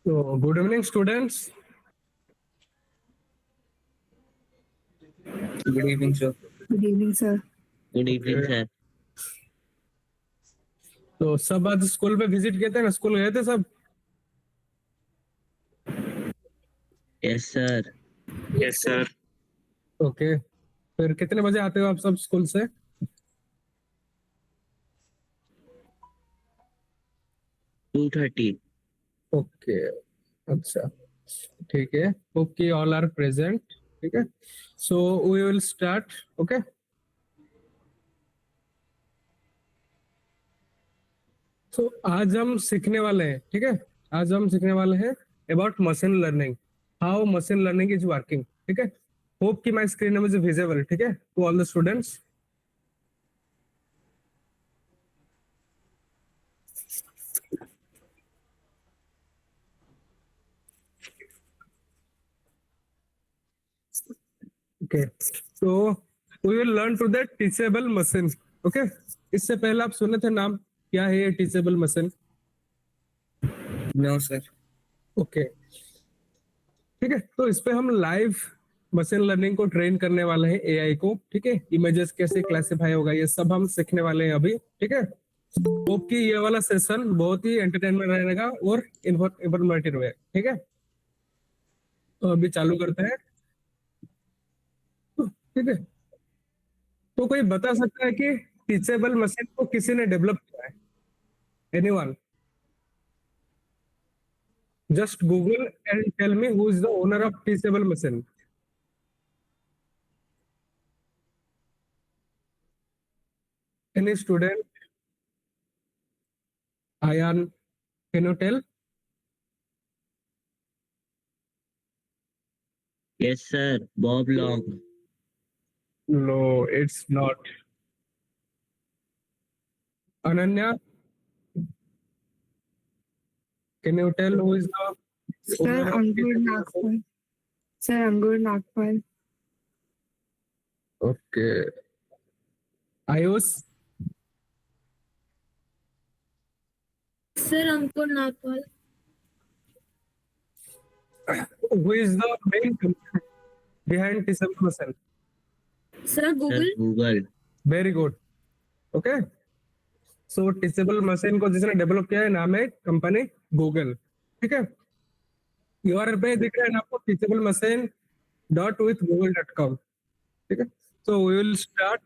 So, good evening, students. Good evening, sir. Good evening, sir. Good evening, Okay. sir. तो सब आज school पे visit किए थे ना, स्कूल गए थे सब? Yes, sir. Yes sir. Okay, फिर कितने बजे आते हो आप सब स्कूल से? 2:30. ओके, अच्छा, ठीक है। Okay, all are present. ठीक है, so we will start. Okay, तो आज हम सीखने वाले हैं, ठीक है, आज हम सीखने वाले हैं about machine learning, how machine learning is working. ठीक है, होप कि माय स्क्रीन इज विजिबल। ठीक है, to all the students. Okay, तो we will learn to the teachable machine. Okay, इससे पहले आप सुने थे नाम, क्या है ये teachable machine? No, sir. Okay, ठीक है, तो इस पे हम लाइव मशीन लर्निंग को ट्रेन करने वाले हैं, एआई को। ठीक है, इमेजेस कैसे क्लासिफाई होगा ये सब हम सीखने वाले हैं अभी। ठीक है, होप कि ये वाला सेशन बहुत ही एंटरटेनमेंट रहेगा और इंफॉर्मेटिव है। ठीक है, तो अभी चालू करते हैं। ठीक है, तो कोई बता सकता है कि टीचेबल मशीन को किसी ने डेवलप किया है? Anyone? Just Google and tell me who is the owner of teachable machine. Any student? Ayan, can you tell? Yes, sir. Bob Long. No, it's not. Ananya, can you tell who is the Sir, owner of Angur teachable machine? Nagpal. Sir, Angur Nagpal. Okay. Ayush, Sir, Ankur Nagpal. who is the main company behind teachable machine? Sir, Google. Sir, Google. Very good. Okay. So teachable machine को जिसने develop किया है नाम है company Google. ठीक है, URL पे दिख रहा है ना आपको, teachable machine dot with Google dot com. ठीक है, तो वी विल स्टार्ट।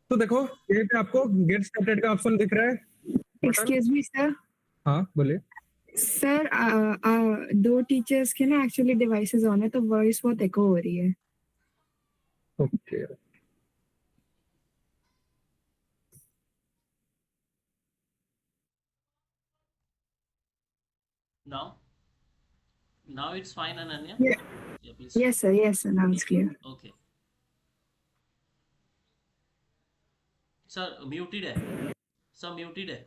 तो देखो यहाँ पे आपको गेट स्टार्टेड का ऑप्शन दिख रहा है। Excuse me, sir. हाँ बोलिए। Sir, दो टीचर्स के ना एक्चुअली डिवाइसेस ऑन है तो वॉइस बहुत एको हो रही है। Okay, Now it's fine, Ananya. Yeah. Yeah, please. Yes, sir. Yes, sir. Now it's clear. Okay. Sir, muted है. Sir, muted है.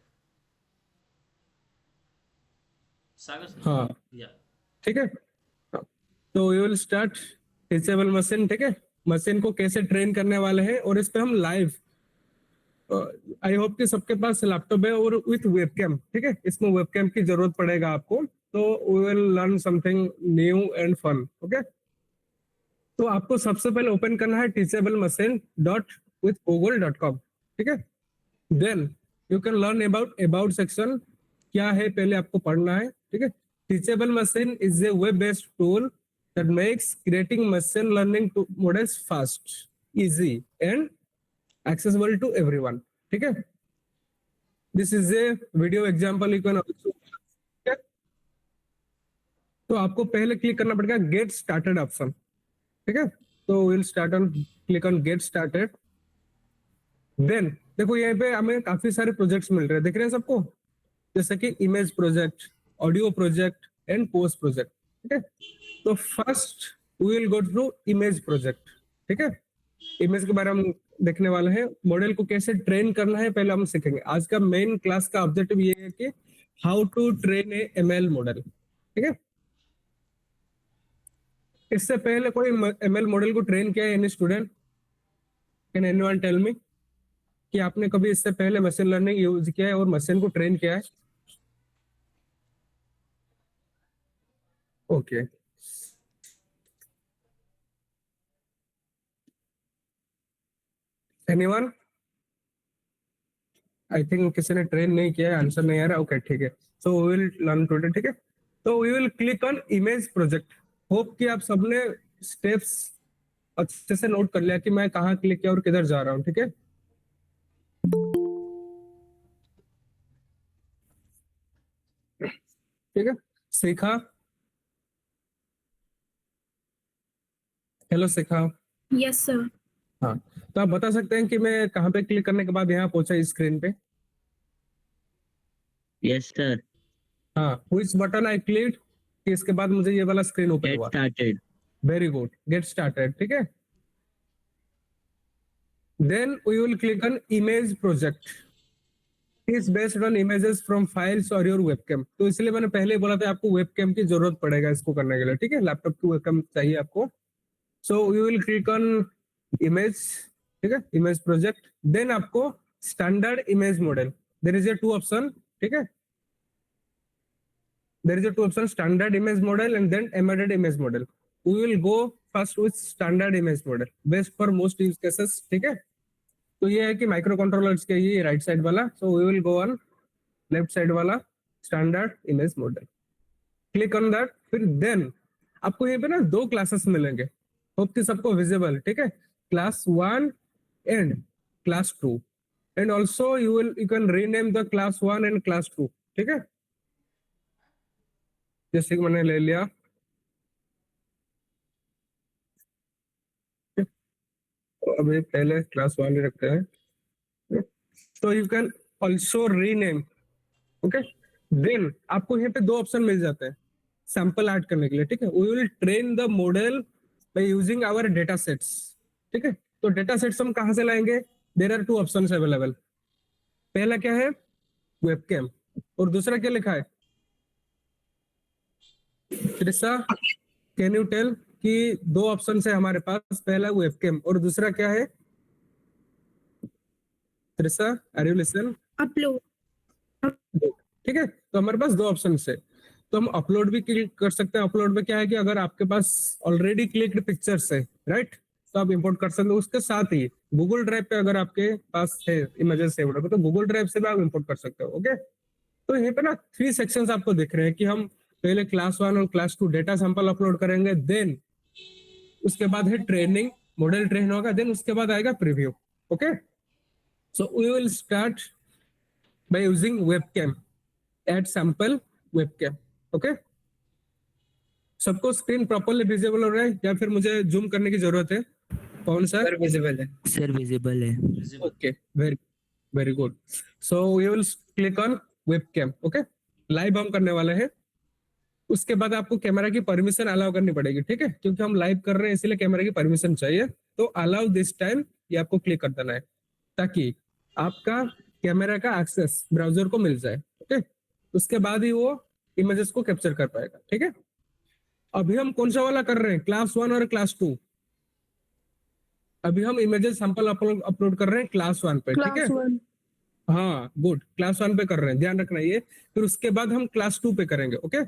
सागर sir. हाँ Yeah. ठीक है, हाँ, तो we will start teachable machine. ठीक है, मशीन को कैसे ट्रेन करने वाले हैं और इस पे हम लाइव, आई होप कि सबके पास लैपटॉप है और विथ वेबकैम। ठीक है, इसमें वेबकैम की जरूरत पड़ेगा आपको, तो we will learn something new and fun. Okay, तो आपको सबसे पहले ओपन करना है teachable machine dot with Google dot com. ठीक है, then you can learn about section क्या है पहले आपको पढ़ना है। ठीक है, teachable machine is a web based tool that makes creating machine learning models fast, easy and accessible to everyone. ठीक है, this is a video example you can also. तो आपको पहले क्लिक करना पड़ेगा गेट स्टार्टेड ऑप्शन। ठीक है, तो will start on click on get started. Then देखो यहाँ पे हमें काफी सारे प्रोजेक्ट्स मिल रहे हैं, दिख रहे हैं सबको, जैसे कि image project, audio project and post project. ठीक है, तो first we will go through image project. ठीक है, इमेज के बारे में हम देखने वाले हैं, मॉडल को कैसे ट्रेन करना है पहले हम सीखेंगे। आज का मेन क्लास का ऑब्जेक्टिव ये है कि how to train a ML model. ठीक है, इससे पहले कोई एमएल मॉडल को ट्रेन किया है any student? Can anyone tell me कि आपने कभी इससे पहले मशीन लर्निंग यूज किया है और मशीन को ट्रेन किया है? Okay, anyone? आई थिंक किसी ने ट्रेन नहीं किया, आंसर नहीं आ रहा। ओके ठीक है, so we will learn today. ठीक है, तो we will click on image project. Hope कि आप सबने स्टेप्स अच्छे से नोट कर लिया कि मैं कहाँ क्लिक किया और किधर जा रहा हूँ। ठीक है, ठीक है, सीखा? हेलो सीखा? Yes, sir. हाँ, तो आप बता सकते हैं कि मैं कहाँ पे क्लिक करने के बाद यहाँ पहुंचा इस स्क्रीन पे? Yes, sir. हाँ, व्हिच बटन आई क्लिक कि इसके बाद मुझे ये वाला स्क्रीन ओपन Get हुआ? started. Very good, get started. ठीक है, then we will click on image project. Is based on images from files और योर वेबकैम। तो इसलिए मैंने पहले ही बोला था आपको वेबकैम की जरूरत पड़ेगा इसको करने के लिए। ठीक है, लैपटॉप की वेबकैम चाहिए आपको। So we will click on image. ठीक है, इमेज प्रोजेक्ट, देन आपको standard image model, there is a two option. ठीक है, there is a two option, standard image model and then embedded image model. We will go first with standard image model, best for most use cases. ठीक है, तो ये है कि micro controllers के ये राइट साइड वाला। So we will go on left side वाला standard image model, click on that. फिर देन आपको यहाँ पे ना दो क्लासेस मिलेंगे, होप कि सबको विजिबल। ठीक है, class 1 and class 2, and also you can rename the class 1 and class 2। ठीक है, जैसे कि मैंने ले लिया। तो अभी पहले क्लास 1 ही रखते हैं। तो you can also rename. Okay, then आपको यहाँ पे दो ऑप्शन मिल जाते हैं सैंपल ऐड करने के लिए। ठीक है, we will train the model by using our data sets. ठीक है, तो डेटा सेट्स हम कहाँ से लाएंगे? There are two options available. पहला क्या है? वेबकैम, और दूसरा क्या लिखा है? त्रिशा, कैन यू टेल कि दो ऑप्शन है हमारे पास, पहला वेबकैम और दूसरा क्या है? Trisha, are you listen? Upload. ठीक है, तो हमारे पास दो ऑप्शन है। तो हम अपलोड भी क्लिक कर सकते हैं। अपलोड में क्या है कि अगर आपके पास ऑलरेडी क्लिक्ड पिक्चर्स है, राइट, तो आप इंपोर्ट कर सकते हो। उसके साथ ही गूगल ड्राइव पे अगर आपके पास है इमेजेस सेव, तो गूगल ड्राइव से भी आप इंपोर्ट कर सकते हो। ओके, तो यहाँ पे ना 3 सेक्शंस आपको दिख रहे हैं कि हम पहले क्लास 1 और क्लास 2 डेटा सैंपल अपलोड करेंगे, देन उसके बाद है ट्रेनिंग, मॉडल ट्रेन होगा, देन उसके बाद आएगा preview. Okay, so we will start by using webcam, add sample webcam. Okay, सबको स्क्रीन प्रॉपर्ली विजिबल हो रहा है या फिर मुझे जूम करने की जरूरत है? कौन सा? विजिबल है। Sir, visible है। Visible. Okay, very very good. So we will click on webcam. Okay, live हम करने वाले हैं। उसके बाद आपको कैमरा की परमिशन अलाउ करनी पड़ेगी। ठीक है, क्योंकि हम लाइव कर रहे हैं इसलिए कैमरा की परमिशन चाहिए। तो अलाउ दिस टाइम ये आपको क्लिक कर देना है ताकि आपका कैमरा का एक्सेस ब्राउजर को मिल जाए। ओके, उसके बाद ही वो इमेजेस को कैप्चर कर पाएगा। ठीक है, अभी हम कौन सा वाला कर रहे हैं? क्लास 1 और क्लास 2? अभी हम इमेजेस सैंपल अपलोड कर रहे हैं क्लास 1 पे। ठीक है, Class 1. हाँ गुड, क्लास 1 पे कर रहे हैं, ध्यान रखना ये। फिर उसके बाद हम क्लास 2 पे करेंगे। ओके,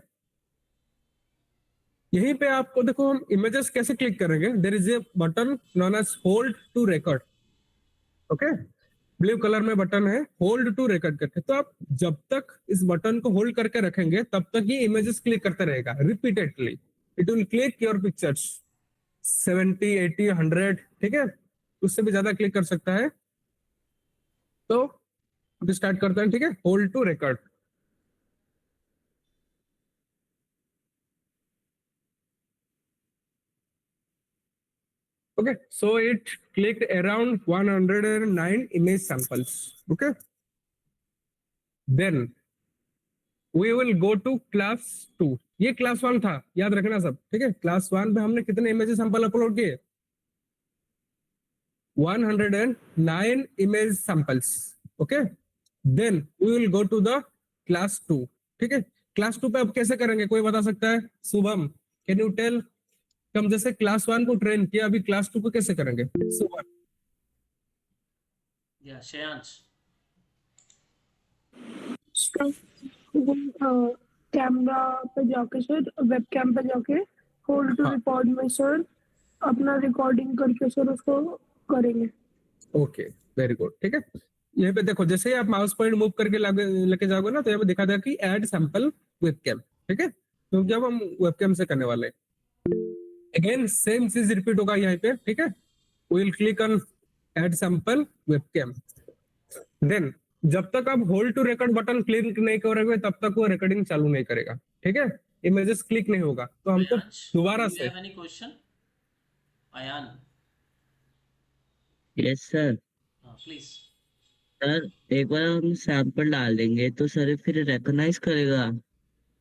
यहीं पे आपको देखो हम इमेजेस कैसे क्लिक करेंगे। There is a button known as hold to record. Okay, blue colour में बटन है होल्ड टू रिकॉर्ड करके। तो आप जब तक इस बटन को होल्ड करके रखेंगे तब तक ये इमेजेस क्लिक करते रहेगा repeatedly. It will click your pictures 70, 80, 100। ठीक है, उससे भी ज्यादा क्लिक कर सकता है। तो अभी स्टार्ट करते हैं। ठीक है, hold to record. Okay, so it clicked around 109 image samples. Okay, then we will go to class 2. ये क्लास 1 था, याद रखना सब। ठीक है, क्लास 1 पे हमने कितने इमेज सैंपल अपलोड किए? 109 image samples. Okay, then we will go to the class 2। ठीक है, क्लास 2 पे अब कैसे करेंगे, कोई बता सकता है? Shubham, can you tell? हम जैसे क्लास 1 को ट्रेन किया, अभी क्लास 2 को कैसे करेंगे? Shubham, Yeah, Shayansh. So, camera पे जाके सर, वेब कैम पे जाके होल्ड टू हाँ। रिकॉर्ड में सर अपना रिकॉर्डिंग करके सर उसको करेंगे। Okay, very good. ठीक है, यहाँ पे देखो जैसे ही आप माउस पॉइंट मूव करके लेके जाओगे ना, तो यहाँ पे दिखा देगा कि ऐड सैंपल वेबकैम। ठीक है, तो जब हम वेबकैम से करने वाले हैं, अगेन सेम चीज रिपीट होगा यहाँ पे। ठीक है, we will click on add sample webcam. देन जब तक आप hold to record button click नहीं करोगे तब तक वो रिकॉर्डिंग चालू नहीं करेगा। ठीक है, इमेजेस क्लिक नहीं होगा, तो हमको Ayansh, दोबारा do you से have any question? Ayan, yes sir. please. Sir एक बार हम सैंपल डाल देंगे तो सर फिर रिकॉग्नाइज करेगा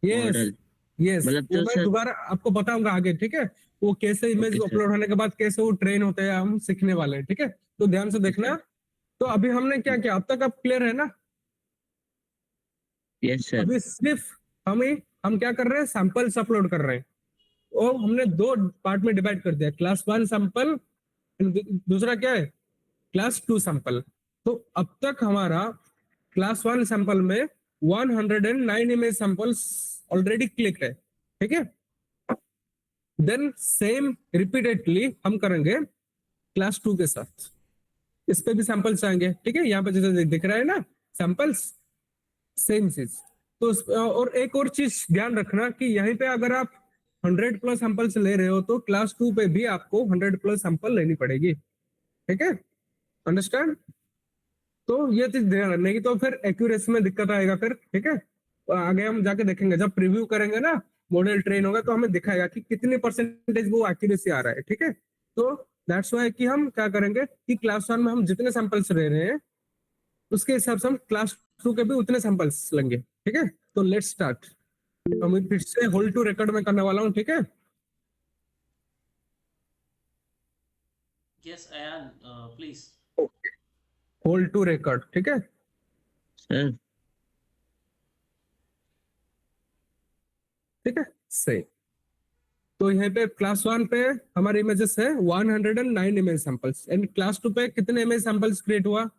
यस मॉडल? यस, मतलब वो तो मैं सर, दोबारा आपको बताऊंगा आगे। ठीक है, वो कैसे इमेज ओके सर, अपलोड होने के बाद कैसे वो ट्रेन होते हैं हम सीखने वाले हैं। ठीक है, तो ध्यान से देखना। तो अभी हमने क्या किया, अब तक आप क्लियर है ना? यस सर, अभी सिर्फ हम क्या कर रहे हैं, सैंपल्स अपलोड कर रहे हैं। और हमने दो पार्ट में डिवाइड कर दिया, क्लास 1 सैंपल, दूसरा क्या है, क्लास 2 सैंपल। तो अब तक हमारा क्लास 1 सैंपल में 109 इमेज सैंपल्स ऑलरेडी क्लिक है। ठीक है, देन सेम रिपीटेडली हम करेंगे क्लास 2 के साथ। इस पे भी सैंपल्स आएंगे। ठीक है, यहाँ पे जैसे दिख रहा है ना सैंपल्स, सेम चीज। तो और एक और चीज ध्यान रखना कि यहीं पे अगर आप 100 प्लस सैंपल्स ले रहे हो तो क्लास 2 पे भी आपको 100 प्लस सैंपल लेनी पड़ेगी। ठीक है, अंडरस्टैंड? तो ये चीज ध्यान रखने की, तो फिर एक्यूरेसी में दिक्कत आएगा फिर। ठीक है, तो आगे हम जाके देखेंगे, जब प्रीव्यू करेंगे ना, मॉडल ट्रेन होगा तो हमें दिखाएगा कि कितनी परसेंटेज वो एक्यूरेसी आ रहा है। ठीक है, तो दैट्स वाई कि हम क्या करेंगे कि क्लास 1 में हम जितने सैंपल्स ले रहे हैं उसके हिसाब से हम क्लास 2 के भी उतने सैंपल्स लेंगे। ठीक है, तो लेट्स स्टार्ट। मैं फिर से होल्ड टू रिकॉर्ड में करने वाला हूँ। ठीक है, Yes, Ayan, please. Hold to record. ठीक है, सर ठीक है, सही। तो यहाँ पे क्लास 1 पे हमारे इमेजेस है 109 इमेज सैंपल्स, एंड क्लास 2 पे कितने इमेज सैंपल्स क्रिएट हुआ,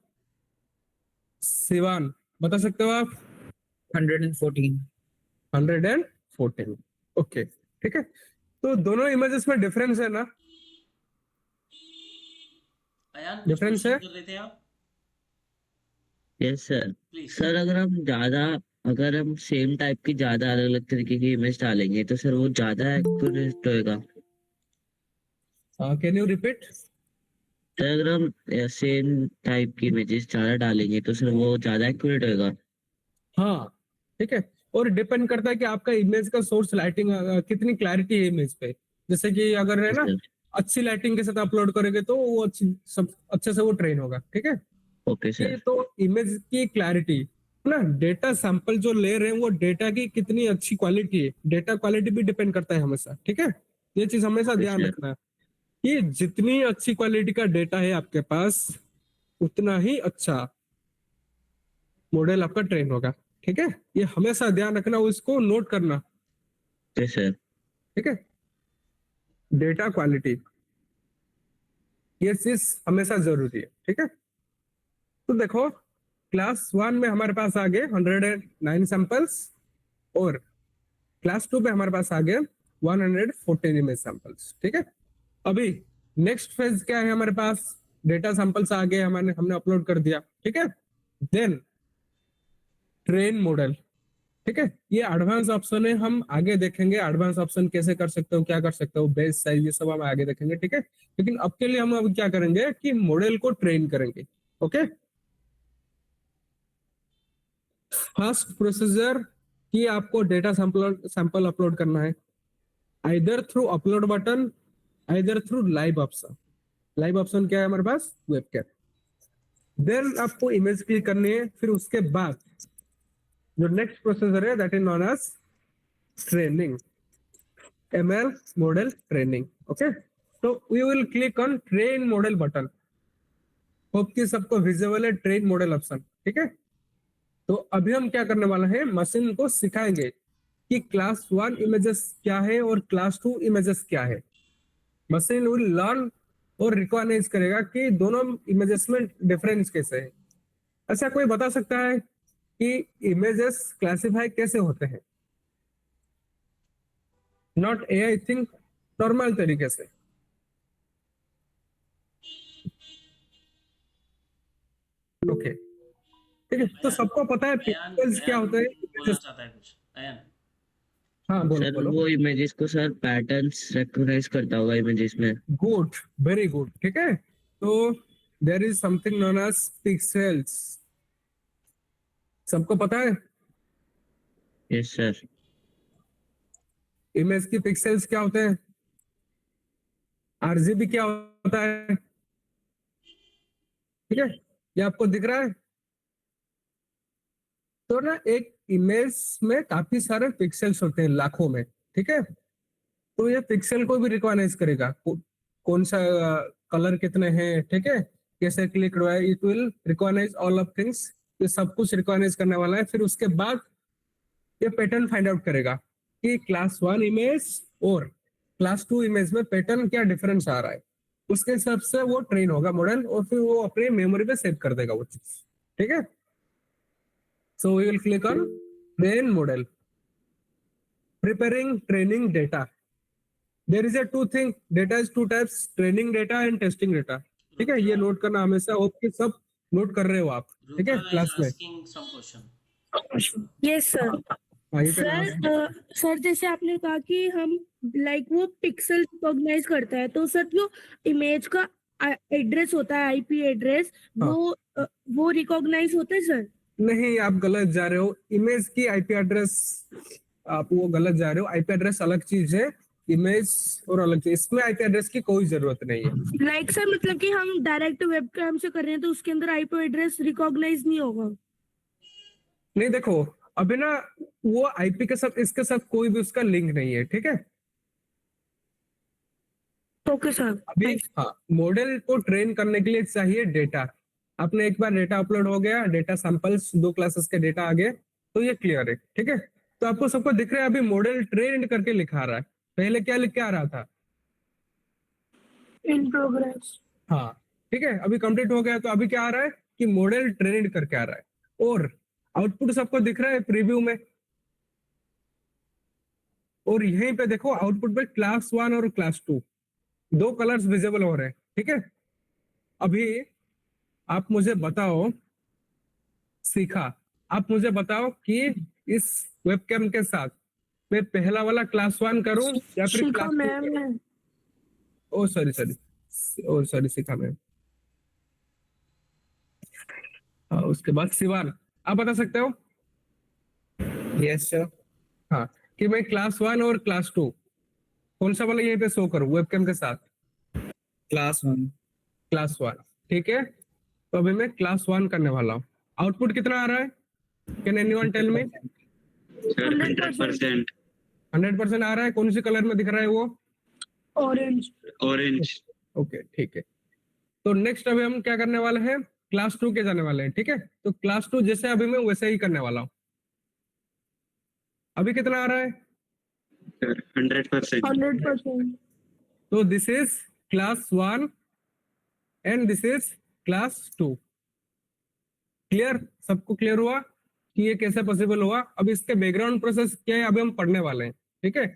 सिवान बता सकते हो आप? 114। 114। ओके, ठीक है, तो दोनों इमेजेस में डिफरेंस है ना? Ayan, कुछ डिफरेंस है? क्वेश्चन कर रहे थे आप? Yes sir. प्लीज। सर अगर हम सेम टाइप की ज्यादा अलग अलग तरीके की इमेज डालेंगे तो सर वो ज्यादा एक्यूरेट होएगा? Can you repeat? सर अगर हम सेम टाइप की इमेजेस ज्यादा डालेंगे तो सर वो ज्यादा एक्यूरेट होएगा? हाँ, ठीक है, और डिपेंड करता है कि आपका इमेज का सोर्स लाइटिंग कितनी क्लैरिटी है इमेज पे। जैसे कि अगर है यस ना सर। अच्छी लाइटिंग के साथ अपलोड करेंगे तो वो सब अच्छे से वो ट्रेन होगा। ठीक है, ओके ये सर। तो इमेज की क्लैरिटी ना, डेटा सैंपल जो ले रहे हैं वो डेटा की कितनी अच्छी क्वालिटी है, डेटा क्वालिटी भी डिपेंड करता है हमेशा। ठीक है, ये चीज हमेशा ओके ध्यान सर। रखना है कि जितनी अच्छी क्वालिटी का डेटा है आपके पास उतना ही अच्छा मॉडल आपका ट्रेन होगा। ठीक है, ये हमेशा ध्यान रखना, उसको नोट करना। Okay sir. ठीक है, डेटा क्वालिटी ये चीज हमेशा जरूरी है। ठीक है, तो देखो क्लास 1 में हमारे पास आ गए 109 सैंपल्स, और क्लास 2 पे हमारे पास आ गए 114 इमेज सैंपल्स। ठीक है, अभी नेक्स्ट फेज क्या है, हमारे पास डेटा सैंपल्स आ गए, हमने अपलोड कर दिया। ठीक है, देन ट्रेन मॉडल। ठीक है, ये एडवांस ऑप्शन है, हम आगे देखेंगे एडवांस ऑप्शन कैसे कर सकते हो, क्या कर सकते हो, बेस साइज, ये सब हम आगे देखेंगे। ठीक है, लेकिन अब के लिए हम अब क्या करेंगे कि मॉडल को ट्रेन करेंगे। ओके, फर्स्ट प्रोसीजर कि आपको डेटा सैंपल अपलोड करना है, either through upload button, either through live option. Live option क्या है हमारे पास, वेबकैम। देन आपको इमेज क्लिक करनी है, फिर उसके बाद जो नेक्स्ट प्रोसीजर है that is known as training, ML model training. Okay, तो we will click on train model button. Hope कि सबको विजिबल है ट्रेन मॉडल ऑप्शन। ठीक है, तो अभी हम क्या करने वाले हैं, मशीन को सिखाएंगे कि क्लास 1 इमेजेस क्या है और क्लास 2 इमेजेस क्या है। मशीन विल लर्न और रिकॉग्नाइज करेगा कि दोनों इमेजेस में डिफरेंस कैसे है। अच्छा, कोई बता सकता है कि इमेजेस क्लासिफाई कैसे होते हैं? Not a I think normal तरीके से। ओके ठीक है, तो सबको पता है अयान पिक्सेल्स क्या होते हैं। बोलना चाहता है कुछ, अयान। हाँ बोलो सर बोलो। वो इमेजेस को सर पैटर्न्स रिकॉग्नाइज करता होगा इमेजेस में। गुड, वेरी गुड, ठीक है। तो there is something known as pixels, सबको पता है। Yes sir. इमेज की पिक्सेल्स क्या होते हैं, आरजीबी क्या होता है, ठीक है, ये आपको दिख रहा है। तो ना एक इमेज में काफी सारे पिक्सेल्स होते हैं, लाखों में, ठीक है। तो ये पिक्सल को भी रिकॉग्नाइज करेगा, कौन सा कलर कितने हैं, ठीक है, कैसे क्लिक हुआ है, it will recognise all of things. ये सब कुछ रिकॉग्नाइज करने वाला है। फिर उसके बाद ये पैटर्न फाइंड आउट करेगा कि क्लास 1 इमेज और क्लास 2 इमेज में पैटर्न क्या डिफरेंस आ रहा है। उसके हिसाब से वो ट्रेन होगा मॉडल, और फिर वो अपने मेमोरी पे सेव कर देगा वो चीज, ठीक है। So we will click on train model, preparing training data. There is a two thing, data is two types, training data and testing data, ठीक है। ये नोट करना हमेशा, होप कि सब नोट कर रहे हो आप, ठीक है, Rudra is क्लास में। asking some question. Yes sir. हाँ, you can ask. सर जैसे आपने कहा कि हम लाइक वो पिक्सल रिकॉग्नाइज करता है, तो सर जो इमेज का एड्रेस होता है, आईपी एड्रेस, वो रिकॉग्नाइज होता है सर। नहीं, आप गलत जा रहे हो। इमेज की आईपी एड्रेस, आप वो गलत जा रहे हो। आईपी एड्रेस अलग चीज है, इमेज और अलग चीज। इसमें आईपी एड्रेस की कोई जरूरत नहीं है। लाइक सर मतलब कि हम डायरेक्ट वेबकैम से कर रहे हैं तो उसके अंदर आईपी एड्रेस रिकॉग्नाइज नहीं होगा। नहीं देखो, अभी ना वो आईपी के साथ, इसके साथ कोई भी उसका लिंक नहीं है, ठीक है। Okay sir. अभी हाँ, मॉडल को ट्रेन करने के लिए चाहिए डेटा। आपने एक बार डेटा अपलोड हो गया, डेटा सैंपल्स 2 क्लासेस के डेटा आ गए, तो ये क्लियर है, ठीक है। तो आपको सबको दिख रहा है, अभी मॉडल ट्रेन करके लिखा रहा है। पहले क्या लिख के आ रहा था, इन प्रोग्रेस। हाँ ठीक है, अभी कंप्लीट हो गया। तो अभी क्या आ रहा है कि मॉडल ट्रेन करके आ रहा है, और आउटपुट सबको दिख रहा है प्रीव्यू में। और यहीं पे देखो आउटपुट पे क्लास 1 और क्लास 2 दो कलर्स विजिबल हो रहे हैं, ठीक है। अभी आप मुझे बताओ, सीखा, आप मुझे बताओ कि इस वेबकैम के साथ मैं पहला वाला क्लास 1 करूं या फिर शिखा क्लास 2 मैम करूं। है। ओ सॉरी सीखा मैम। उसके बाद शिवान, आप बता सकते हो। Yes, sir. हाँ, कि मैं क्लास 1 और क्लास 2 कौन सा वाला यहीं पे शो करूं वेबकैम के साथ। Class 1. क्लास 1, ठीक है। तो अभी मैं क्लास 1 करने वाला हूँ। आउटपुट कितना आ रहा है, कैन एनीवन टेल मी। 100%। 100% आ रहा है। कौन सी कलर में दिख रहा है वो, ऑरेंज। ऑरेंज। ओके ठीक है। तो नेक्स्ट अभी हम क्या करने वाले हैं, क्लास 2 के जाने वाले हैं, ठीक है। तो क्लास 2 जैसे अभी मैं वैसे ही करने वाला हूँ। अभी कितना आ रहा है, 100%। 100%। तो this is class 1 and this is class 2। Clear, सबको क्लियर हुआ कि ये कैसे पॉसिबल हुआ। अब इसके बैकग्राउंड प्रोसेस क्या है, अभी हम पढ़ने वाले हैं, ठीक है।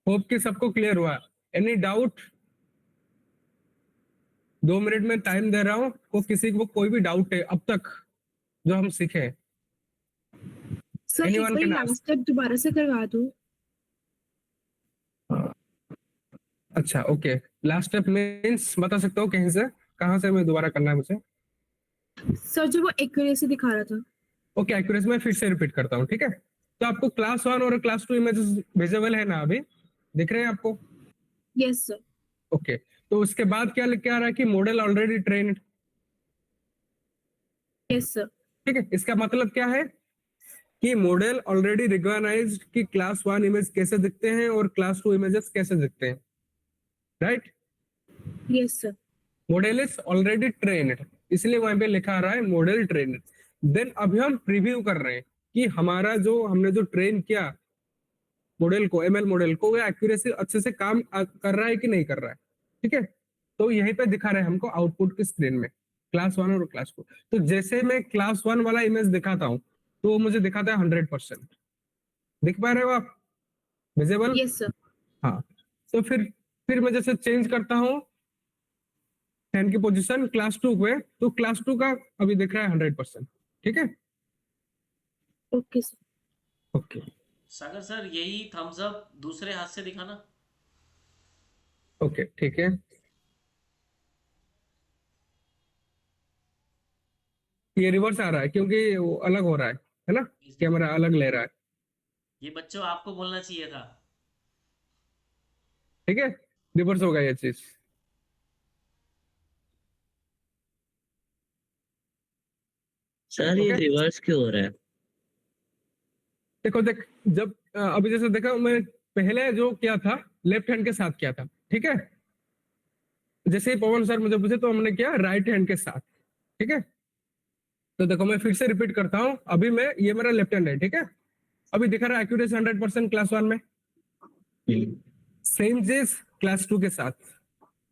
होप कि सबको क्लियर हुआ। एनी डाउट, 2 मिनट में टाइम दे रहा हूं, को किसी को कोई भी डाउट है अब तक जो हम सीखे। सर एक Anyone bar can last ask. Step दोबारा से करवा दो। अच्छा ओके, लास्ट स्टेप मींस बता सकते हो कहीं से, कहां से मैं दोबारा करना है मुझे। सर जो वो एक्यूरेसी दिखा रहा था। ओके, एक्यूरेसी मैं फिर से रिपीट करता हूँ, ठीक है। तो आपको क्लास 1 और क्लास 2 इमेजेस विजिबल है ना, अभी दिख रहे हैं आपको। Yes sir. ओके, तो उसके बाद क्या लिख के आ रहा है कि model already trained, yes sir. ठीक है। इसका मतलब क्या है कि मॉडल ऑलरेडी रिकॉग्नाइज्ड कि क्लास 1 इमेज कैसे दिखते हैं और क्लास 2 इमेजेस कैसे दिखते हैं, right. Yes sir. Model is already trained, इसलिए वहां पे लिखा आ रहा है मॉडल ट्रेन्ड। देन अभी हम प्रीव्यू कर रहे हैं कि हमारा जो हमने जो ट्रेन किया मॉडल को, एमएल मॉडल को, वो एक्यूरेसी अच्छे से काम कर रहा है कि नहीं कर रहा है, ठीक है। तो यहीं पे दिखा रहे हैं हमको आउटपुट की स्क्रीन में क्लास 1 और क्लास 2। तो जैसे मैं क्लास 1 वाला इमेज दिखाता हूँ तो वो मुझे दिखाता है 100%, दिख पा रहे हो आप? विजिबल? Yes, sir. हाँ, तो फिर मैं जैसे चेंज करता हूँ 10 की पोजीशन क्लास 2 पे, तो क्लास 2 का अभी दिख रहा है 100%। ठीक है, Okay, sir. ओके सागर सर यही थम्स अप दूसरे हाथ से दिखाना। ओके ठीक है। ये रिवर्स आ रहा है क्योंकि वो अलग हो रहा है ना, कैमरा अलग ले रहा है। ये बच्चों आपको बोलना चाहिए था। ठीक है, रिवर्स होगा ये चीज। सर ये Okay. रिवर्स क्यों हो रहा है? देखो देख, जब अभी जैसे देखा मैं पहले जो किया था लेफ्ट हैंड के साथ किया था, ठीक है, जैसे ही पवन सर मुझे पूछे तो हमने किया राइट हैंड के साथ। ठीक है, तो देखो मैं फिर से रिपीट करता हूँ, अभी मैं ये मेरा लेफ्ट हैंड है। ठीक है, अभी दिखा रहा है एक्यूरेसी 100% क्लास 1 में, सेम चीज क्लास 2 के साथ।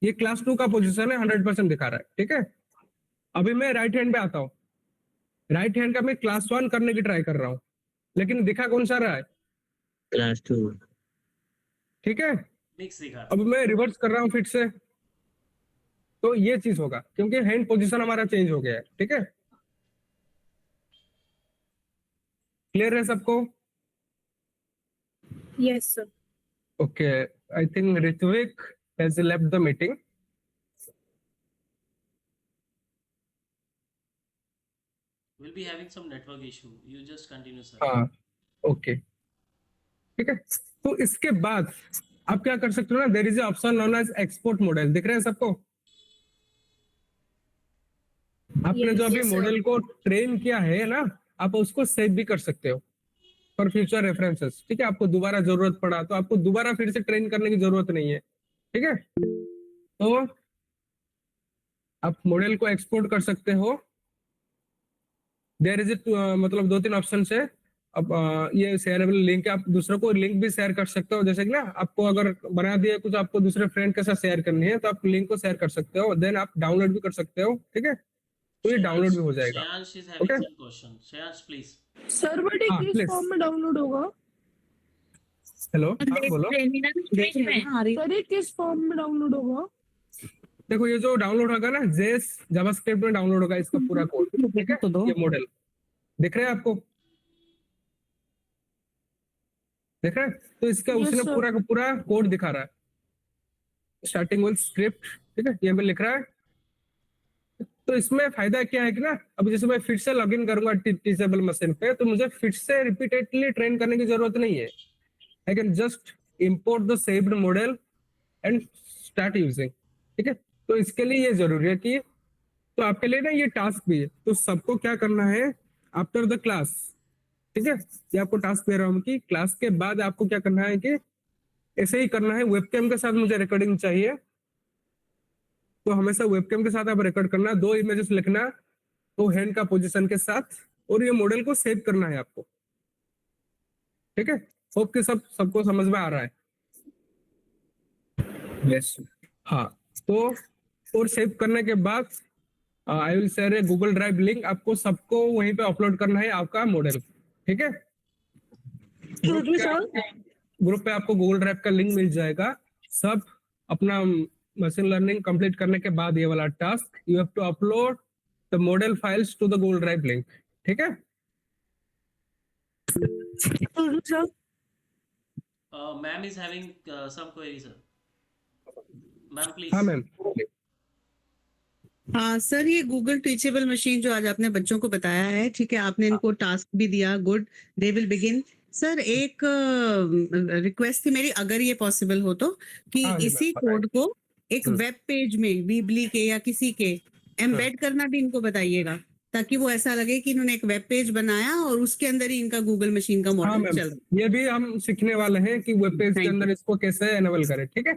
ये क्लास 2 का पोजीशन है, 100% दिखा रहा है। ठीक है, अभी मैं राइट हैंड पे आता हूँ, राइट हैंड का मैं क्लास 1 करने की ट्राई कर रहा हूँ, लेकिन दिखा कौन सा रहा है? क्लास 2। ठीक है, मिक्स दिखा। अब मैं रिवर्स कर रहा हूँ फिर से, तो ये चीज होगा क्योंकि हैंड पोजीशन हमारा चेंज हो गया है। ठीक है, क्लियर है सबको? Yes, sir. Okay, I think Ritvik has left the meeting. We'll be having some network issue. You just continue, sir. हाँ ओके ठीक है, तो इसके बाद आप क्या कर सकते हो ना, there is option known as export model, दिख रहे हैं सबको? आपने जो अभी yes, sir. मॉडल को ट्रेन किया है ना, आप उसको सेव भी कर सकते हो फॉर फ्यूचर रेफरेंसेस। ठीक है, आपको दोबारा जरूरत पड़ा तो आपको दोबारा फिर से ट्रेन करने की जरूरत नहीं है। ठीक है, तो आप मॉडल को एक्सपोर्ट कर सकते हो। देयर इज इट, मतलब 2-3 ऑप्शन है। अब ये शेयरेबल लिंक है, आप दूसरों को लिंक भी शेयर कर सकते हो। जैसे कि ना आपको अगर बना दिया कुछ, आपको दूसरे फ्रेंड के साथ शेयर करनी है तो आप लिंक को शेयर कर सकते हो, देन आप डाउनलोड भी कर सकते हो। ठीक है, तो ये डाउनलोड भी हो जाएगा। Shayansh is having Okay. some question. Shayansh, please. Sir but ये हाँ, किस please. फॉर्म में डाउनलोड होगा? हेलो, हाँ बोलो। सर ये किस फॉर्म में डाउनलोड होगा? देखो ये जो डाउनलोड होगा ना, जेस जावास्क्रिप्ट में डाउनलोड होगा इसका पूरा कोड। ठीक है, ये मॉडल दिख रहा है आपको? देख रहे हैं? तो इसका Yes, उसने sir. पूरा का पूरा कोड दिखा रहा है, स्टार्टिंग विद स्क्रिप्ट। ठीक है, ये पे लिख रहा है। तो इसमें फायदा क्या है कि ना, अब जैसे मैं फिर से लॉगिन करूंगा टीचेबल मशीन पे, तो मुझे फिर से रिपीटेडली ट्रेन करने की जरूरत नहीं है। I can just import the saved model and start using. ठीक है, तो इसके लिए ये जरूरी है कि, तो आपके लिए ना ये टास्क भी है, तो सबको क्या करना है आफ्टर द क्लास। ठीक है, ये आपको टास्क दे रहा हूँ कि क्लास के बाद आपको क्या करना है कि ऐसे ही करना है। वेबकैम के साथ मुझे रिकॉर्डिंग चाहिए, तो हमेशा वेबकैम के साथ आप रिकॉर्ड करना, 2 इमेजेस लिखना, तो हैंड का पोजीशन के साथ, और ये मॉडल को सेव करना है आपको। ठीक है, होप कि सबको समझ में आ रहा है। यस, हाँ, तो और सेव करने के बाद I will share A Google drive link, आपको सबको वहीं पे अपलोड करना है आपका मॉडल। ठीक है, ग्रुप पे आपको गूगल ड्राइव का लिंक मिल जाएगा। सब अपना मशीन लर्निंग कंप्लीट करने के बाद ये वाला task, you have to upload the model files to the Google drive link. ठीक है, sir Ma'am is having some query, sir. Ma'am, please. हाँ मैम। हाँ सर, ये गूगल टीचेबल मशीन जो आज आपने बच्चों को बताया है, ठीक है, आपने इनको टास्क भी दिया, good, they will begin. Sir एक रिक्वेस्ट थी मेरी, अगर ये पॉसिबल हो तो, कि हाँ जी, इसी मैम, बताइए। कोड को एक वेब पेज में वीबली के या किसी के एम्बेड करना भी इनको बताइएगा, ताकि वो ऐसा लगे कि इन्होंने एक वेब पेज बनाया और उसके अंदर ही इनका गूगल मशीन का हाँ मॉडल मैम, चल रहा ये भी हम सीखने वाले हैं कि वेब पेज के Thank अंदर इसको कैसे एनेबल करें। ठीक है,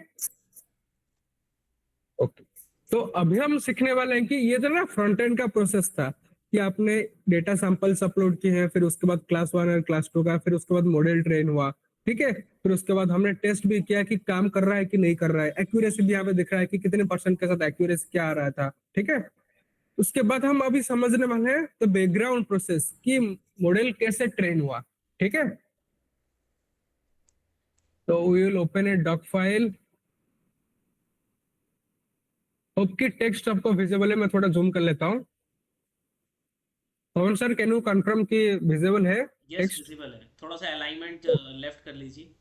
ओके, तो अभी हम सीखने वाले हैं कि ये जो ना फ्रंट एंड का प्रोसेस था कि आपने डेटा सैंपल्स अपलोड किए हैं, फिर उसके बाद क्लास 1 और क्लास 2 का, फिर उसके बाद मॉडल ट्रेन हुआ। ठीक है, फिर उसके बाद हमने टेस्ट भी किया कि काम कर रहा है कि नहीं कर रहा है, एक्यूरेसी भी यहाँ पे दिख रहा है कि कितने % के साथ एक्यूरेसी क्या आ रहा था। ठीक है, उसके बाद हम अभी समझने वाले हैं तो बैकग्राउंड प्रोसेस कि मॉडल कैसे ट्रेन हुआ। ठीक है, तो we will open a doc file. Hope कि टेक्स्ट आपको विजिबल है। मैं थोड़ा जूम कर लेता हूँ। Pawan sir can you confirm कि विजिबल है यस टेक्स्ट? विजिबल है, थोड़ा सा अलाइनमेंट लेफ्ट कर लीजिए।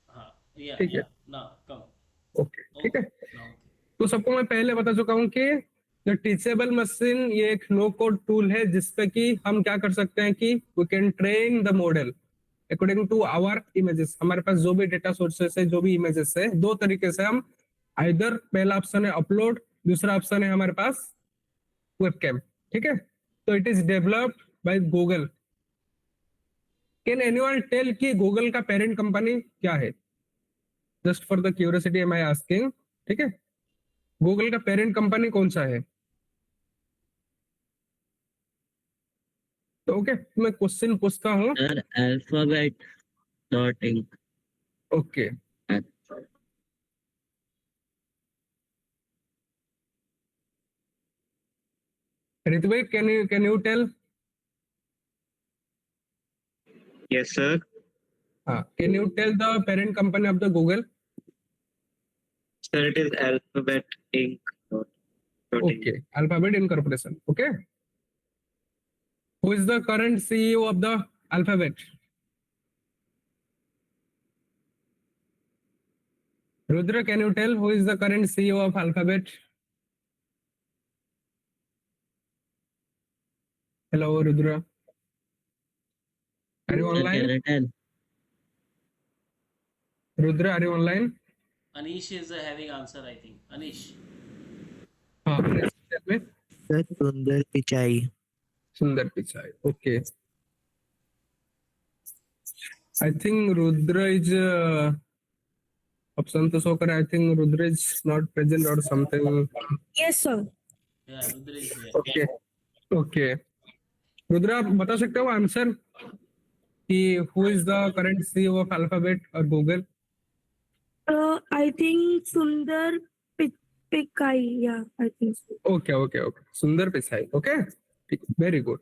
हाँ या ठीक है। या ना कम ओके ठीक है। ना ओके। तो सबको मैं पहले बता चुका हूँ कि जो टीचेबल मशीन ये एक नो कोड टूल है जिसपे कि हम क्या कर सकते हैं कि we can train the model according to our images. हमारे पास जो भी डेटा सोर्सेस है, जो भी इमेजेस है, दो तरीके से हम आइदर, पहला ऑप्शन है अपलोड, दूसरा ऑप्शन है हमारे पास वेबकैम। ठीक है। तो it is developed by Google. Can anyone tell कि गूगल का पेरेंट कंपनी क्या है? Just for the curiosity am I asking. ठीक है। गूगल का पेरेंट कंपनी कौन सा है? तो ओके, मैं क्वेश्चन पूछता हूँ। Sir Alphabet dot Inc. Okay, Ritvik can you tell? Yes, sir. हाँ, can you tell the parent company of the Google? Sir, it is Alphabet Inc. Okay, Alphabet Incorporation. Okay. Who is the current CEO of the Alphabet? Rudra, can you tell who is the current CEO of Alphabet? Hello, Rudra. Are you online? Rudra, are you online? Anish is having answer, I think. Anish. हाँ, tell me. Sir सुंदर Pichai. Sundar Pichai. Okay. I think Rudra is option to show कर। I think Rudra is not present or something. Yes, sir. Yeah, Rudra is here. Okay. Okay. Rudra, आप बता सकते हो answer कि who is the current CEO of Alphabet or Google? I think Sundar Pichai. Yeah, I think so. Okay, okay, okay. Sundar Pichai. Okay. Very good.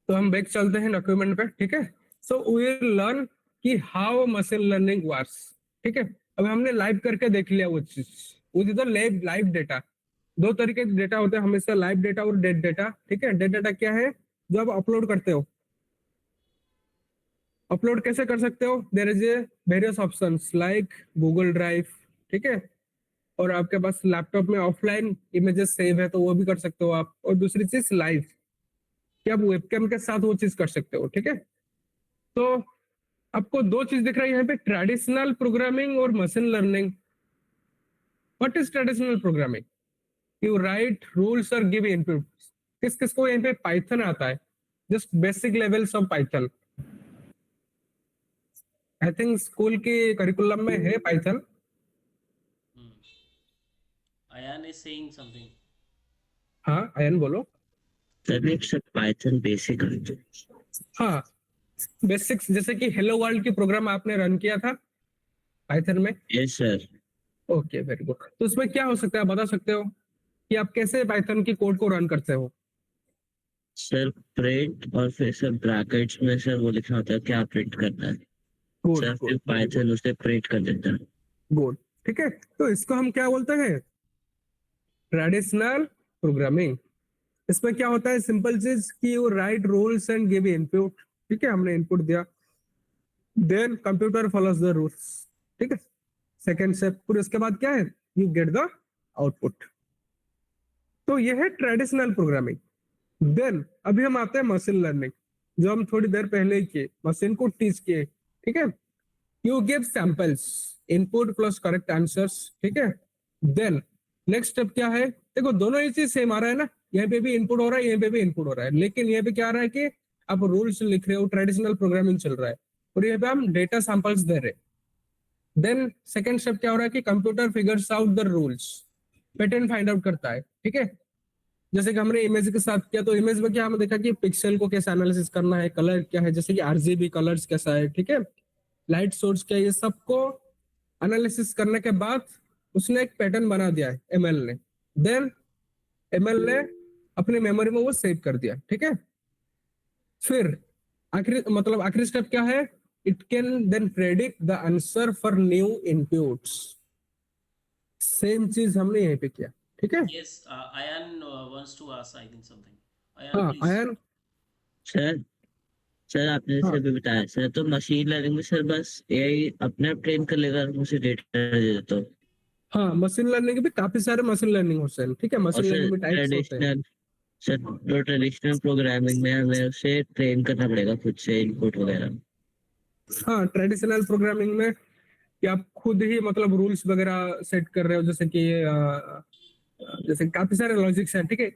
तो हम back चलते हैं document पे। ठीक है। सो वी विल लर्न कि how machine learning works. ठीक है। अब हमने लाइव करके देख लिया वो चीज। वो तो लाइव डेटा, दो तरीके के डेटा होते हैं हमेशा, लाइव डेटा और डेड डेटा। ठीक है। डेड डेटा क्या है? जो आप अपलोड करते हो। अपलोड कैसे कर सकते हो? There is a various options like Google drive. ठीक है। और आपके पास लैपटॉप में ऑफलाइन इमेजेस सेव है तो वो भी कर सकते हो आप। और दूसरी चीज लाइव, कि आप वेबकैम के साथ वो चीज कर सकते हो। ठीक है। तो आपको दो चीज दिख रही है यहाँ पे, ट्रेडिशनल प्रोग्रामिंग और machine learning. What is traditional programming? You write rules और गिव इनपुट। किस किस को यहाँ पे पाइथन आता है? Just basic levels of Python. I think school के करिकुलम में है Python. Ayan is saying something. हाँ अयन बोलो। सभी सब पाइथन बेसिक। हाँ, बेसिक्स जैसे कि हेलो वर्ल्ड की प्रोग्राम आपने रन किया था पाइथन में। Yes sir. Okay, very good. तो उसमें क्या हो सकता है, बता सकते हो कि आप कैसे पाइथन की कोड को रन करते हो? सर प्रिंट और फिर सर ब्रैकेट्स में सर वो लिखा होता है क्या प्रिंट करना है। गुड सर फिर पाइथन उसे प्रिंट कर देता है। गुड। ठीक है। तो इसको हम क्या बोलते हैं? Traditional programming. इसमें क्या होता है? सिंपल चीज कि you write rules and give input. ठीक है। हमने इनपुट दिया, then computer follows the rules. ठीक है। Second step. फिर उसके बाद क्या है? You get the output. तो ये है ट्रेडिशनल प्रोग्रामिंग। देन अभी हम आते हैं मशीन लर्निंग, जो हम थोड़ी देर पहले ही किए, मशीन को टीच किए। ठीक है। You give samples, input plus correct answers. ठीक है। देन नेक्स्ट स्टेप क्या है? देखो दोनों ही चीज सेम आ रहा है ना, यहाँ पे भी इनपुट हो रहा है, यहाँ पे भी इनपुट हो रहा है, लेकिन यहाँ पे क्या आ रहा है कि आप रूल्स लिख रहे हो, ट्रेडिशनल प्रोग्रामिंग चल रहा है, और यहाँ पे हम डेटा सैंपल्स दे रहे हैं। देन सेकंड स्टेप क्या हो रहा है कि computer figures out the rules, pattern find out करता है। ठीक है। जैसे कि हमने इमेज के साथ किया, तो इमेज में क्या हमने देखा कि पिक्सल को कैसे एनालिसिस करना है, कलर क्या है, जैसे कि आरजीबी कलर्स कैसा है। ठीक है। लाइट सोर्स क्या है, ये सबको एनालिसिस करने के बाद उसने एक पैटर्न बना दिया है एमएल ने। देन एमएल ने अपनी मेमोरी में वो सेव कर दिया। ठीक है। फिर आखिरी मतलब आखिरी स्टेप क्या है? It can then predict the answer for new inputs. Same चीज हमने यहीं पे किया, ठीक है? Yes, Ayan wants to ask, I think, something. Ayan, हाँ please. आयन, सर सर आपने हाँ। जैसे अभी बताया सर, तो मशीन लर्निंग में सर बस एआई अपने आप ट्रेन कर लेगा, मुझे डेटा दे देता हूँ। हाँ मशीन लर्निंग के भी काफी सारे मशीन लर्निंग होते हैं, ठीक है? और मशीन सर लर्निंग में टाइप्स होते हैं। ट्रेडिशनल सर जो ट्रेडिशनल प्रोग्रामिंग में हमें उसे ट्रेन करना पड़ेगा खुद से, इनपुट वगैरह। हाँ ट्रेडिशनल प्रोग्रामिंग में कि आप खुद ही मतलब रूल्स वगैरह सेट कर रहे हो, जैसे काफी सारे लॉजिक्स हैं, ठीक है?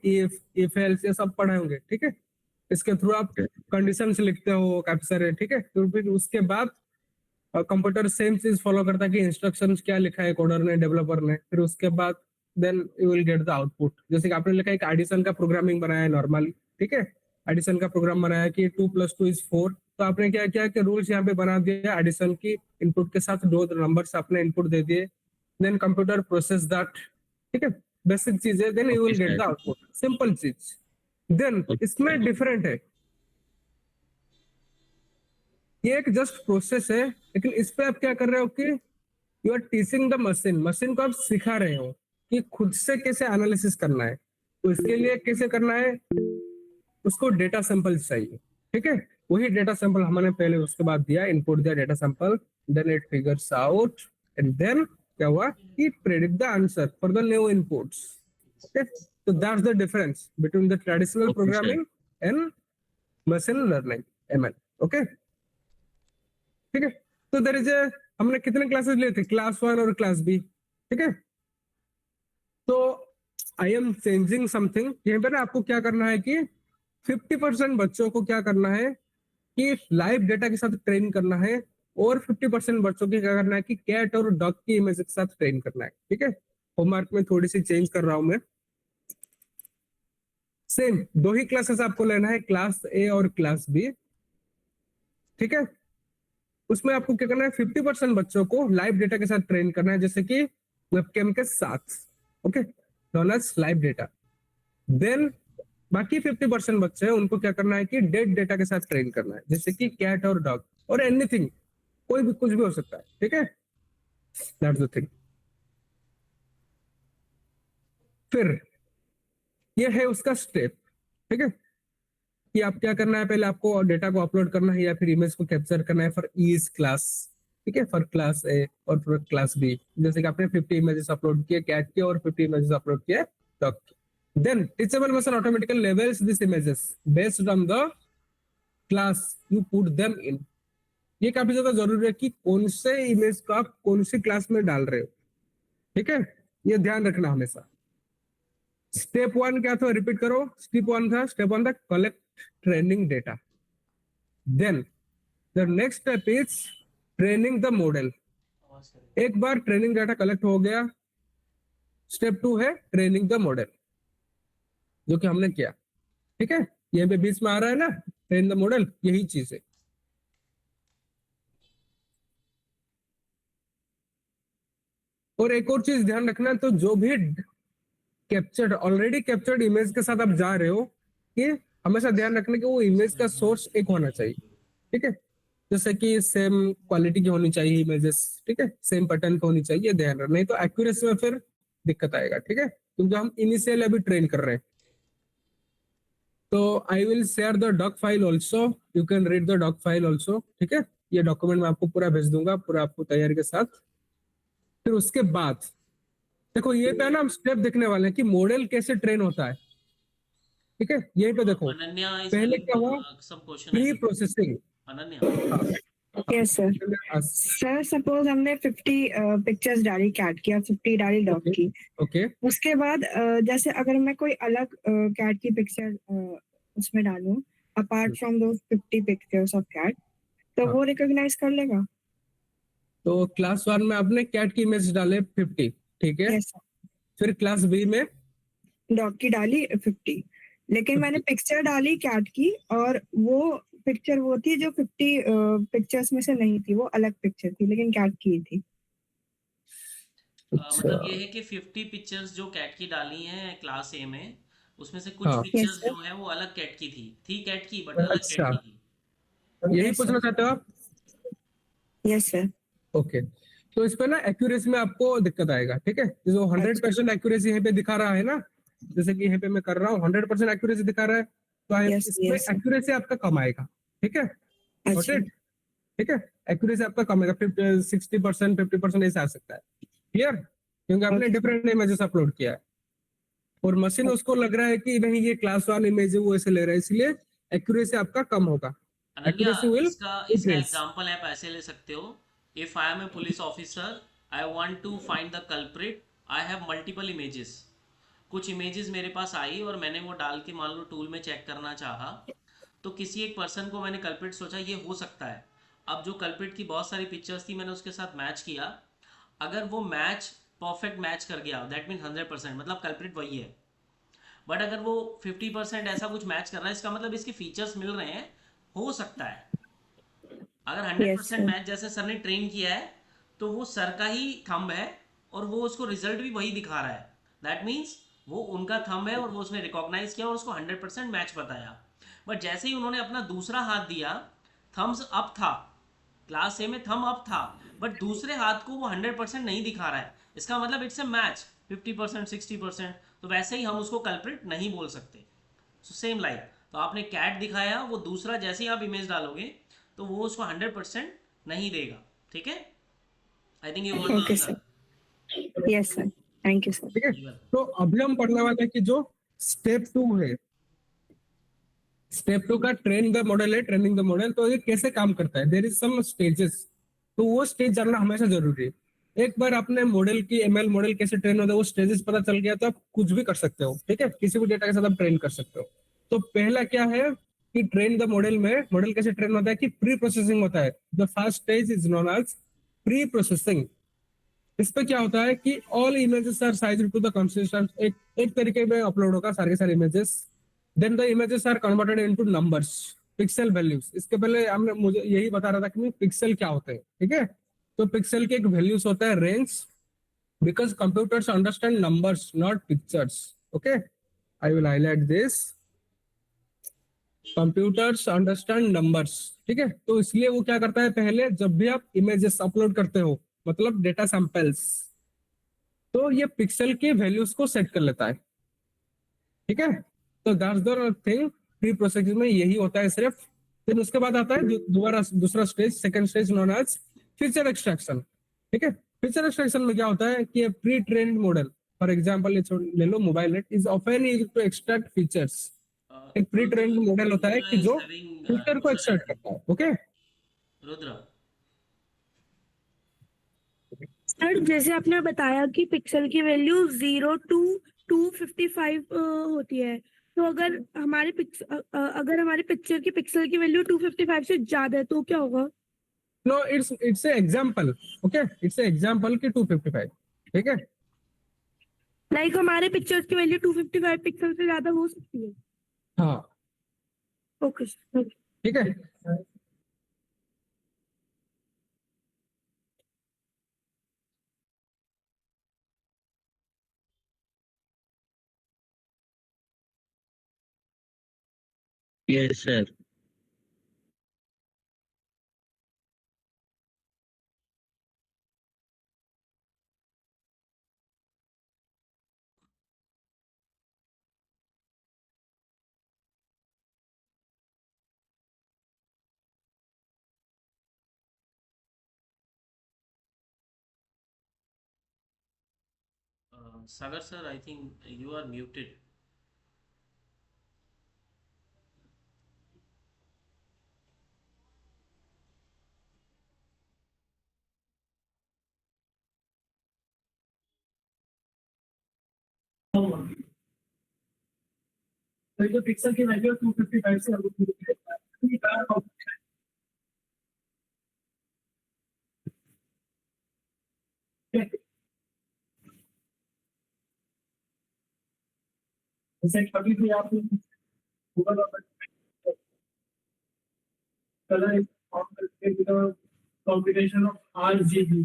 इफ एल्स ये सब पढ़े होंगे, ठीक है? इसके थ्रू आप कंडीशंस लिखते हो काफी सारे, ठीक है? तो फिर उसके बाद कंप्यूटर सेम चीज फॉलो करता है कि इंस्ट्रक्शंस क्या लिखा है कोडर ने, डेवलपर ने, फिर उसके बाद then you will get the output. जैसे कि आपने लिखा है एक एडिशन का प्रोग्रामिंग बनाया है नॉर्मली, ठीक है? एडिशन का प्रोग्राम बनाया कि 2 + 2 = 4, तो आपने क्या किया कि रूल्स यहाँ पे बना दिया एडिशन की, इनपुट के साथ 2 नंबर्स आपने इनपुट दे दिए, देन कंप्यूटर प्रोसेस दैट, ठीक है? बेसिक चीज है, then you will get the output, simple चीज। देन इसमें डिफरेंट है, ये एक जस्ट प्रोसेस है, लेकिन इस पे आप क्या कर रहे हो कि you are teaching the machine, machine को आप सिखा रहे हो कि खुद से कैसे एनालिसिस करना है। तो इसके लिए कैसे करना है, उसको डेटा सैंपल चाहिए, ठीक है? वही डेटा सैंपल हमने पहले उसके बाद दिया, इनपुट दिया data sample, then it figures out and then क्या हुआ कि predict the answer for the new inputs. Okay, so that's the difference between the traditional Okay, sir. programming and machine learning, ML. Okay, ठीक है? तो there is हमने कितने classes लिए थे? क्लास 1 और क्लास बी, ठीक है? तो आई एम चेंजिंग समथिंग यहाँ पे ना, आपको क्या करना है कि 50% बच्चों को क्या करना है कि लाइव डेटा के साथ ट्रेन करना है, और 50% बच्चों को क्या करना है कि कैट और डॉग की इमेज के साथ ट्रेन करना है, ठीक है? होमवर्क में थोड़ी सी चेंज कर रहा हूं मैं। सेम 2 ही क्लासेस आपको लेना है, क्लास ए और क्लास बी, ठीक है? उसमें आपको क्या करना है, 50% बच्चों को लाइव डेटा के साथ ट्रेन करना है, जैसे कि वेबकैम के साथ, okay, known as live data. Then बाकी 50% बच्चे हैं, उनको क्या करना है कि डेड डेटा के साथ ट्रेन करना है, जैसे कि कैट और डॉग और एनीथिंग, कोई भी कुछ भी हो सकता है, ठीक है? That's the thing. फिर ये है उसका स्टेप, ठीक है? कि आप क्या करना है, पहले आपको डेटा को अपलोड करना है या फिर इमेज को कैप्चर करना है फॉर ईच क्लास, ठीक है? फॉर क्लास ए और फॉर क्लास बी, जैसे कि आपने 50 इमेजेस अपलोड किए कैट के और 50 इमेजेस अपलोड किए डॉग के। Then teachable machine automatically labels this images based on the class you put them in. ये काफी ज्यादा जरूरी है कि कौन से इमेज को आप कौन सी क्लास में डाल रहे हो, ठीक है? ये ध्यान रखना हमेशा। स्टेप 1 क्या था, रिपीट करो। स्टेप 1 था collect training data, then the next step is training the model. एक बार ट्रेनिंग डेटा कलेक्ट हो गया, स्टेप 2 है ट्रेनिंग द मॉडल, जो कि हमने किया, ठीक है? ये पे बीच में आ रहा है ना, ट्रेन द मॉडल, यही चीज है। और एक और चीज ध्यान रखना, तो जो भी कैप्चर्ड ऑलरेडी कैप्चर्ड इमेज के साथ आप जा रहे हो, कि हमेशा ध्यान रखना कि वो इमेज का सोर्स एक होना चाहिए, ठीक है? जैसे कि सेम क्वालिटी की होनी चाहिए इमेजेस, ठीक है? सेम पैटर्न की होनी चाहिए, ध्यान रखना, नहीं तो एक्यूरेसी में फिर दिक्कत आएगा, ठीक है? क्योंकि हम इनिशियल अभी ट्रेन कर रहे हैं। तो I will share the doc file also, you can read the doc file also, ठीक है? ये डॉक्यूमेंट मैं आपको पूरा भेज दूंगा, पूरा आपको तैयारी के साथ। फिर उसके बाद देखो, ये पे ना हम स्टेप देखने वाले हैं कि मॉडल कैसे ट्रेन होता है, ठीक है? यहीं पे देखो, Ananya is पहले having क्या हुआ, some question. Pre I think. Processing. Ananya. Yes sir. Sir suppose हमने 50 पिक्चर्स डाली कैट की और 50 डाली डॉग की, ओके, उसके बाद जैसे अगर मैं कोई अलग कैट की पिक्चर उसमें डालूं apart from those 50 pictures of cat, तो हाँ। वो रिकॉग्नाइज कर लेगा? तो क्लास 1 में आपने कैट की इमेज डाले 50, ठीक है? Yes sir. फिर क्लास बी में डॉग की डाली 50, लेकिन मैंने पिक्चर डाली कैट की, और वो पिक्चर वो थी जो 50 पिक्चर्स में से नहीं थी, वो अलग पिक्चर थी लेकिन कैट की थी। मतलब ये है कि 50 पिक्चर्स जो कैट की डाली हैं क्लास ए में, उसमें से कुछ हाँ। Pictures Yes, sir. जो है वो अलग कैट की थी कैट की, बट अलग कैट अच्छा। की थी। यही Yes, पूछना चाहते हो आप? Yes sir. ओके, तो इस पे ना एक्यूरेसी में आपको दिक्कत आएगा, ठीक है? जो 100% एक्यूरेसी यहाँ पे दिखा रहा है ना, जैसे कि यहाँ पे मैं कर रहा हूँ 100% एक्यूरेसी दिखा रहा है, तो Yes, इसमें yes, sir. एक्यूरेसी आपका कम आएगा, ठीक है? Got अच्छा, it? ठीक है, एक्यूरेसी आपका कम आएगा, 60% 50% ऐसा आ सकता है, क्लियर? क्योंकि आपने Okay. डिफरेंट इमेजेस अपलोड किया है और मशीन उसको लग रहा है कि नहीं ये क्लास 1 इमेज है, वो ऐसे ले रहा है, इसलिए एक्यूरेसी आपका कम होगा। अनन्या, Accuracy will इसका increase. एग्जांपल आप ऐसे ले सकते हो, if I am a police officer, I want to find the culprit, I have multiple images. कुछ इमेजेस मेरे पास आई और मैंने वो डाल के मान लो टूल में चेक करना चाहा, तो किसी एक पर्सन को मैंने कल्प्रिट सोचा ये हो सकता है। अब जो कल्प्रिट की बहुत सारी पिक्चर्स थी मैंने उसके साथ मैच किया, अगर वो मैच परफेक्ट मैच कर गया दैट मीन्स 100%, मतलब कल्प्रिट वही है। बट अगर वो 50% ऐसा कुछ मैच कर रहा है, इसका मतलब इसके फीचर्स मिल रहे हैं, हो सकता है। अगर 100% sir. मैच जैसे सर ने ट्रेन किया है तो वो सर का ही थंब है और वो उसको रिजल्ट भी वही दिखा रहा है, दैट मीन्स वो उनका थंब है और वो उसने रिकॉग्नाइज किया और उसको 100% मैच बताया। बट जैसे ही उन्होंने अपना दूसरा हाथ दिया, थम्स अप था, क्लास ए में थम अप था, बट दूसरे हाथ को वो 100% नहीं दिखा रहा है, इसका मतलब इट्स ए मैच 50% 60%, तो वैसे ही हम उसको कल्प्रिट नहीं बोल सकते। सो सेम लाइक, तो आपने कैट दिखाया, वो दूसरा जैसे ही आप इमेज डालोगे तो वो उसको 100% नहीं देगा, ठीक है? आई think you got the Okay, sir. Answer. Yes, sir. Thank you, sir. ठीक है, तो अभी हम पढ़ने वाले हैं कि जो स्टेप 2 है, स्टेप 2 का ट्रेन द मॉडल है, ट्रेनिंग द मॉडल, तो ये कैसे काम करता है, देयर इज सम स्टेजेस, तो वो स्टेज जानना हमेशा जरूरी है। एक बार आपने मॉडल की एमएल मॉडल कैसे ट्रेन होता है वो स्टेजेस पता चल गया तो आप कुछ भी कर सकते हो, ठीक है? किसी भी डेटा के साथ आप ट्रेन कर सकते हो। तो पहला क्या है कि ट्रेन द मॉडल में मॉडल कैसे ट्रेन होता है कि प्री प्रोसेसिंग होता है। The first stage is known as preprocessing. इस पे क्या होता है कि all images are sized to the consistent, एक तरीके में अपलोड होगा सारे के सारे images, then the images are converted into numbers, pixel values. इसके पहले हमने मुझे यही बता रहा था कि पिक्सल क्या होते हैं, ठीक है? तो पिक्सल के एक वैल्यूज होता है range, because computers understand numbers not pictures, okay? I will highlight this, computers understand numbers, ठीक है? तो इसलिए वो क्या करता है, पहले जब भी आप इमेजेस अपलोड करते हो, मतलब डेटा सैंपल्स, तो ये पिक्सल के वैल्यूज को सेट कर लेता है, ठीक है? तो that's the thing, pre processing में यही होता है सिर्फ। फिर उसके बाद आता है दोबारा दूसरा stage, second stage known as feature extraction, ठीक है? फीचर एक्सट्रैक्शन में क्या होता है कि pre trained model, for example ले लो mobile net, is often used to extract features. एक प्री ट्रेन्ड मॉडल होता है कि जो फीचर को एक्सट्रैक्ट करता है, ओके? रुद्र, सर जैसे आपने बताया कि पिक्सल की वैल्यू 0 to 255 होती है, तो अगर अगर हमारे पिक्चर की पिक्सल की वैल्यू 255 से ज्यादा है तो क्या होगा? No, it's a example, okay? It's a example कि 255, ठीक है? लाइक हमारे पिक्चर्स की वैल्यू 255 पिक्सल से ज्यादा हो सकती है। हाँ, ओके सर। ठीक है। Yes, sir. Sagar sir, I think you are muted. तो जो पिक्सल की वैल्यू 255 से जैसे कभी भी आप Google colour combination of RGB,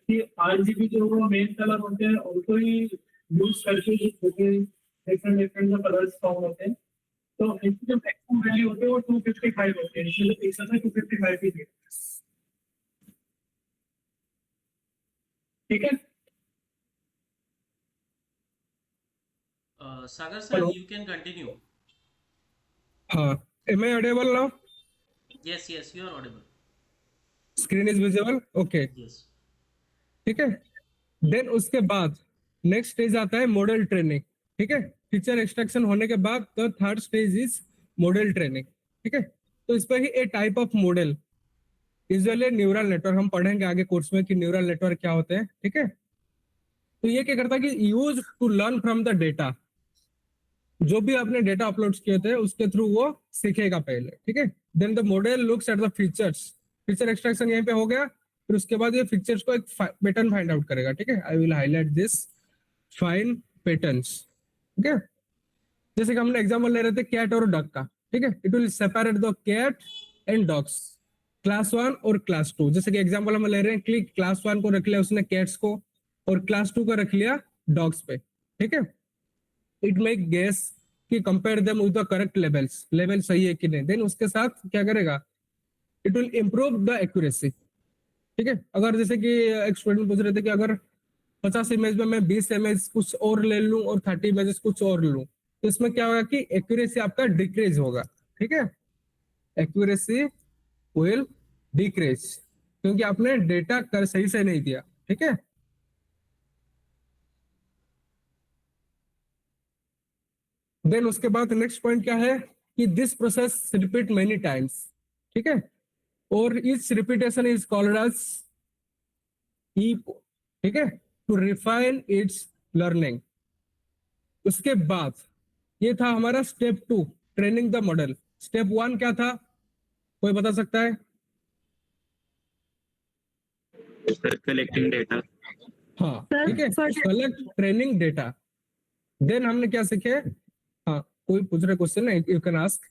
कि RGB जो वो मेन कलर होते हैं उनको ही यूज करके डिफरेंट डिफरेंट जो कलर्स फॉर्म होते हैं, तो इसकी जो मैक्सिमम वैल्यू होती है वो 255 होती है, इसलिए इस समय 255 ही है। ठीक है, Sagar sir, Hello. you can continue. हाँ, am I audible now? Yes, yes, you are audible. Screen is visible? Okay, Yes. ठीक है। देन उसके बाद नेक्स्ट स्टेज आता है मॉडल ट्रेनिंग। ठीक है, फीचर एक्सट्रैक्शन होने के बाद the third stage is model training. ठीक है, तो इस पर ही a type of model usually neural network, हम पढ़ेंगे आगे कोर्स में कि न्यूरल नेटवर्क क्या होते हैं। ठीक है, तो ये क्या करता है कि use to learn from the data, जो भी आपने डेटा अपलोड किए थे उसके थ्रू वो सीखेगा पहले। ठीक है, then the model looks at the features, feature extraction यहीं पे हो गया, फिर उसके बाद ये फीचर्स को एक पैटर्न फाइंड आउट करेगा। ठीक है, I will highlight this fine patterns. ठीक है, जैसे कि हमने एग्जांपल ले रहे थे कैट और डॉग का। ठीक है, it will separate the cat and dogs, class 1 और क्लास 2। जैसे कि एग्जांपल हम ले रहे हैं कि क्लास 1 को रख लिया उसने कैट्स को और क्लास 2 को रख लिया डॉग्स पे। ठीक है, इट मेक गेस कि compare them with the correct levels, level सही है कि नहीं। देन उसके साथ क्या करेगा, it will improve the accuracy. ठीक है, अगर जैसे कि एक स्टूडेंट पूछ रहे थे कि अगर 50 इमेज में मैं 20 इमेज कुछ और ले लूं और 30 इमेजेस कुछ और लूं, तो इसमें क्या होगा कि एक्यूरेसी आपका डिक्रीज होगा। ठीक है, एक्यूरेसी विल डिक्रीज, क्योंकि आपने डेटा कर सही से नहीं दिया। ठीक है, देन उसके बाद नेक्स्ट पॉइंट क्या है कि this process repeat many times. ठीक है, और each repetition is called as heap. ठीक है, टू रिफाइन इट्स लर्निंग। उसके बाद ये था हमारा step 2, training the model. Step 1 क्या था, कोई बता सकता है? Sir, collecting data. हाँ, Sir, ठीक है, first- collect training data. Then हमने क्या सीखे? हाँ, कोई पूछ रहे क्वेश्चन है, you can ask.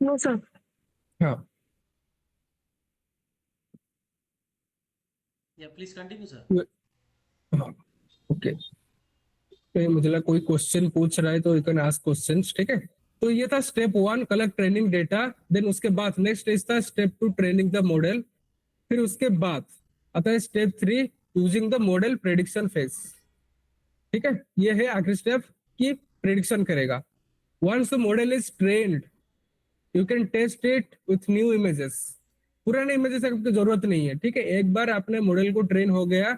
No, sir. हाँ, Yeah, please continue, sir. हाँ, ओके। तो मुझे लगा कोई क्वेश्चन पूछ रहा है तो यू कैन आस्क क्वेश्चंस। ठीक है, तो ये था step 1, collect training data. Then उसके बाद नेक्स्ट स्टेज था स्टेप 2, ट्रेनिंग द मॉडल। फिर उसके बाद आता है step 3, using the model prediction phase. ठीक है, ये है आखिरी स्टेप की प्रेडिक्शन करेगा। Once the model is trained you can test it with new images. पुराने इमेजेस की जरूरत नहीं है। ठीक है, एक बार आपने मॉडल को ट्रेन हो गया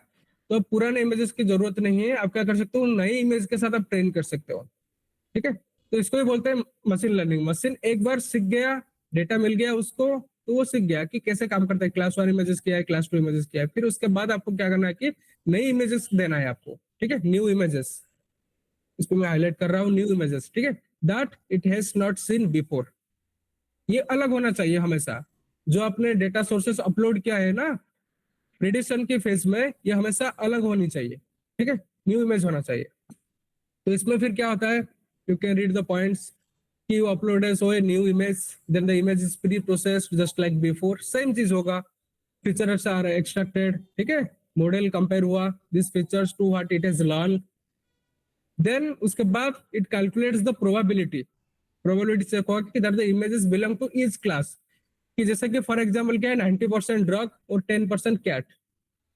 तो पुराने इमेजेस की जरूरत नहीं है। आप क्या कर सकते हो, नई इमेज के साथ आप ट्रेन कर सकते हो। ठीक है, तो इसको ही बोलते हैं मशीन लर्निंग। मशीन एक बार सीख गया, डेटा मिल गया उसको, तो वो सीख गया कि कैसे काम करता है। क्लास 1 इमेजेस किया है, क्लास 2 इमेजेस किया है, फिर उसके बाद आपको क्या करना है कि नई इमेजेस देना है आपको। ठीक है, न्यू इमेजेस, इसको मैं हाईलाइट कर रहा हूँ, न्यू इमेजेस। ठीक है, that it has not seen before. ये अलग होना चाहिए हमेशा। जो आपने डेटा सोर्सेस अपलोड किया है ना प्रेडिक्शन के फेज में, ये हमेशा अलग होनी चाहिए। ठीक है, न्यू इमेज होना चाहिए। तो इसमें फिर क्या होता है, you can read the points कि you upload so a new image, then the image is pre processed just like before. Same चीज होगा, फीचर्स आर एक्सट्रैक्टेड। ठीक है, मॉडल कंपेयर हुआ this features to what it has learn. Then उसके बाद it calculates the probability. Probability से कहा कि that the images belong to each class, कि जैसे कि फॉर एग्जांपल क्या है 90% ड्रग और 10% कैट।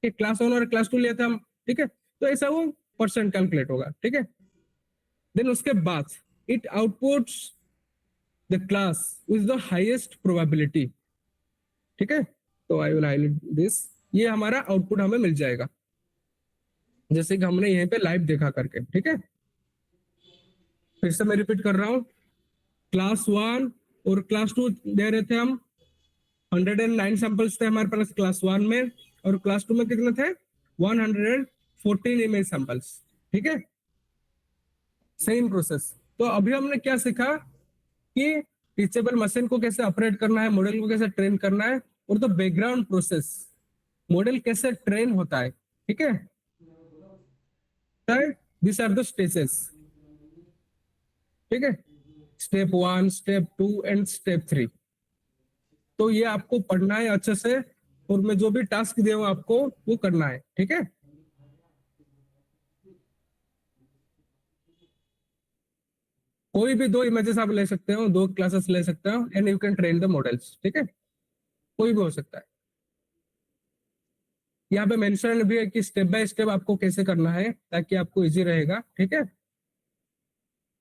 क्लास 1 और क्लास 2 लिए थे हम। ठीक है, तो ऐसा वो परसेंट कैलकुलेट होगा। ठीक है, देन उसके बाद it outputs the class with the highest probability. ठीक है, तो आई विल हाईलाइट दिस, ये हमारा आउटपुट हमें मिल जाएगा जैसे कि हमने यहीं पे लाइव देखा करके। ठीक है, फिर से मैं रिपीट कर रहा हूँ, क्लास 1 और क्लास 2 दे रहे थे हम, 109 सैंपल्स थे हमारे पास क्लास 1 में, और क्लास 2 में कितने थे 114 इमेज सैंपल्स। ठीक है, सेम प्रोसेस। तो अभी हमने क्या सीखा कि टीचेबल मशीन को कैसे ऑपरेट करना है, मॉडल को कैसे ट्रेन करना है, और द बैकग्राउंड प्रोसेस मॉडल कैसे ट्रेन होता है। ठीक है, दिस आर द स्टेजेस। ठीक है, स्टेप 1, स्टेप 2 एंड स्टेप 3। तो ये आपको पढ़ना है अच्छे से, और मैं जो भी टास्क दे आपको वो करना है। ठीक है, कोई भी 2 इमेजेस आप ले सकते हो, 2 क्लासेस ले सकते हो and you can train the models, ठीक है, कोई भी हो सकता है। यहाँ पे मेंशन भी है कि स्टेप बाय स्टेप आपको कैसे करना है ताकि आपको इजी रहेगा, ठीक है।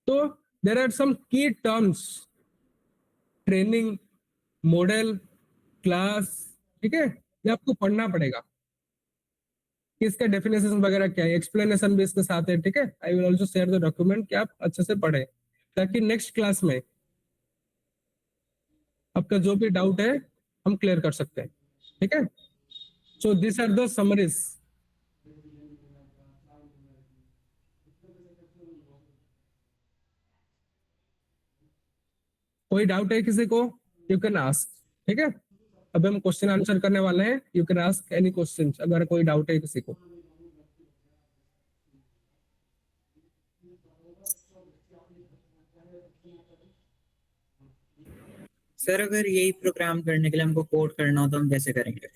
तो देयर आर सम की टर्म्स, ट्रेनिंग, मॉडल, क्लास, ठीक है, ये आपको पढ़ना पड़ेगा कि इसका डेफिनेशन वगैरह क्या है, एक्सप्लेनेशन भी इसके साथ है, ठीक है। I will also share the document कि आप अच्छे से पढ़े ताकि नेक्स्ट क्लास में आपका जो भी डाउट है हम क्लियर कर सकते हैं, ठीक है। So this are the summaries. कोई डाउट है किसी को, यू कैन आस्क, ठीक है। अब हम क्वेश्चन आंसर करने वाले हैं, you can ask any question अगर कोई डाउट है किसी को। सर अगर यही प्रोग्राम करने के लिए हमको कोड करना हो तो हम कैसे करेंगे?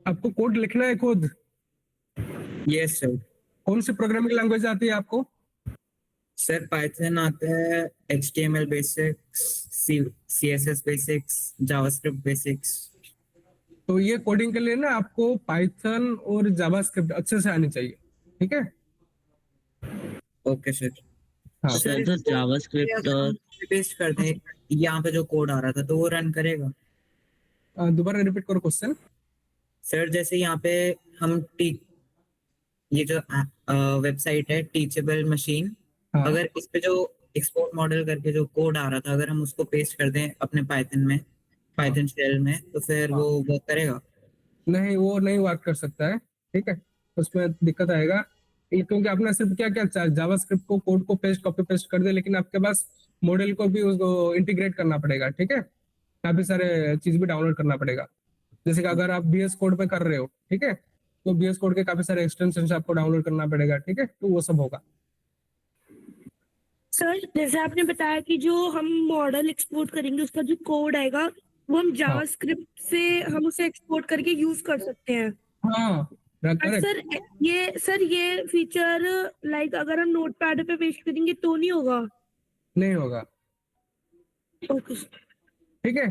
आपको कोड लिखना है खुद? Yes sir. कौन सी प्रोग्रामिंग लैंग्वेज आती है आपको? सर पाइथन आता है, HTML basics, CSS basics, JavaScript basics. तो ये कोडिंग के लिए ना आपको पाइथन और जावास्क्रिप्ट अच्छे से आनी चाहिए, ठीक है। Okay sir. हाँ सर तो जावास्क्रिप्ट और पेस्ट कर दें, यहाँ पे जो कोड आ रहा था तो वो रन करेगा? दोबारा रिपीट करो क्वेश्चन। सर जैसे यहाँ पे हम ये जो वेबसाइट है टीचेबल मशीन, हाँ। अगर इस पे जो एक्सपोर्ट मॉडल करके जो कोड आ रहा था अगर हम उसको पेस्ट कर दें अपने पाइथन में, पाइथन शेल में, तो फिर वो वर्क करेगा? नहीं, वो नहीं वर्क कर सकता है, ठीक है, उसमें दिक्कत आएगा क्योंकि आपने सिर्फ क्या क्या जावास्क्रिप्ट को कोड को पेस्ट कॉपी पेस्ट कर दिया, लेकिन आपके पास मॉडल को भी उसको इंटीग्रेट करना पड़ेगा, ठीक है। काफी सारे चीज भी डाउनलोड करना पड़ेगा, जैसे कि अगर आप VS कोड पे कर रहे हो, ठीक है, तो VS कोड के काफी सारे एक्सटेंशन आपको डाउनलोड करना पड़ेगा, ठीक है, तो वो सब होगा। सर जैसे आपने बताया कि जो हम मॉडल एक्सपोर्ट करेंगे उसका जो कोड आएगा वो हम जावास्क्रिप्ट से हम उसे एक्सपोर्ट करके यूज कर सकते हैं। हाँ करेक्ट। सर ये फीचर लाइक अगर हम नोटपैड पे पेस्ट करेंगे तो नहीं होगा? नहीं होगा, ओके ठीक है।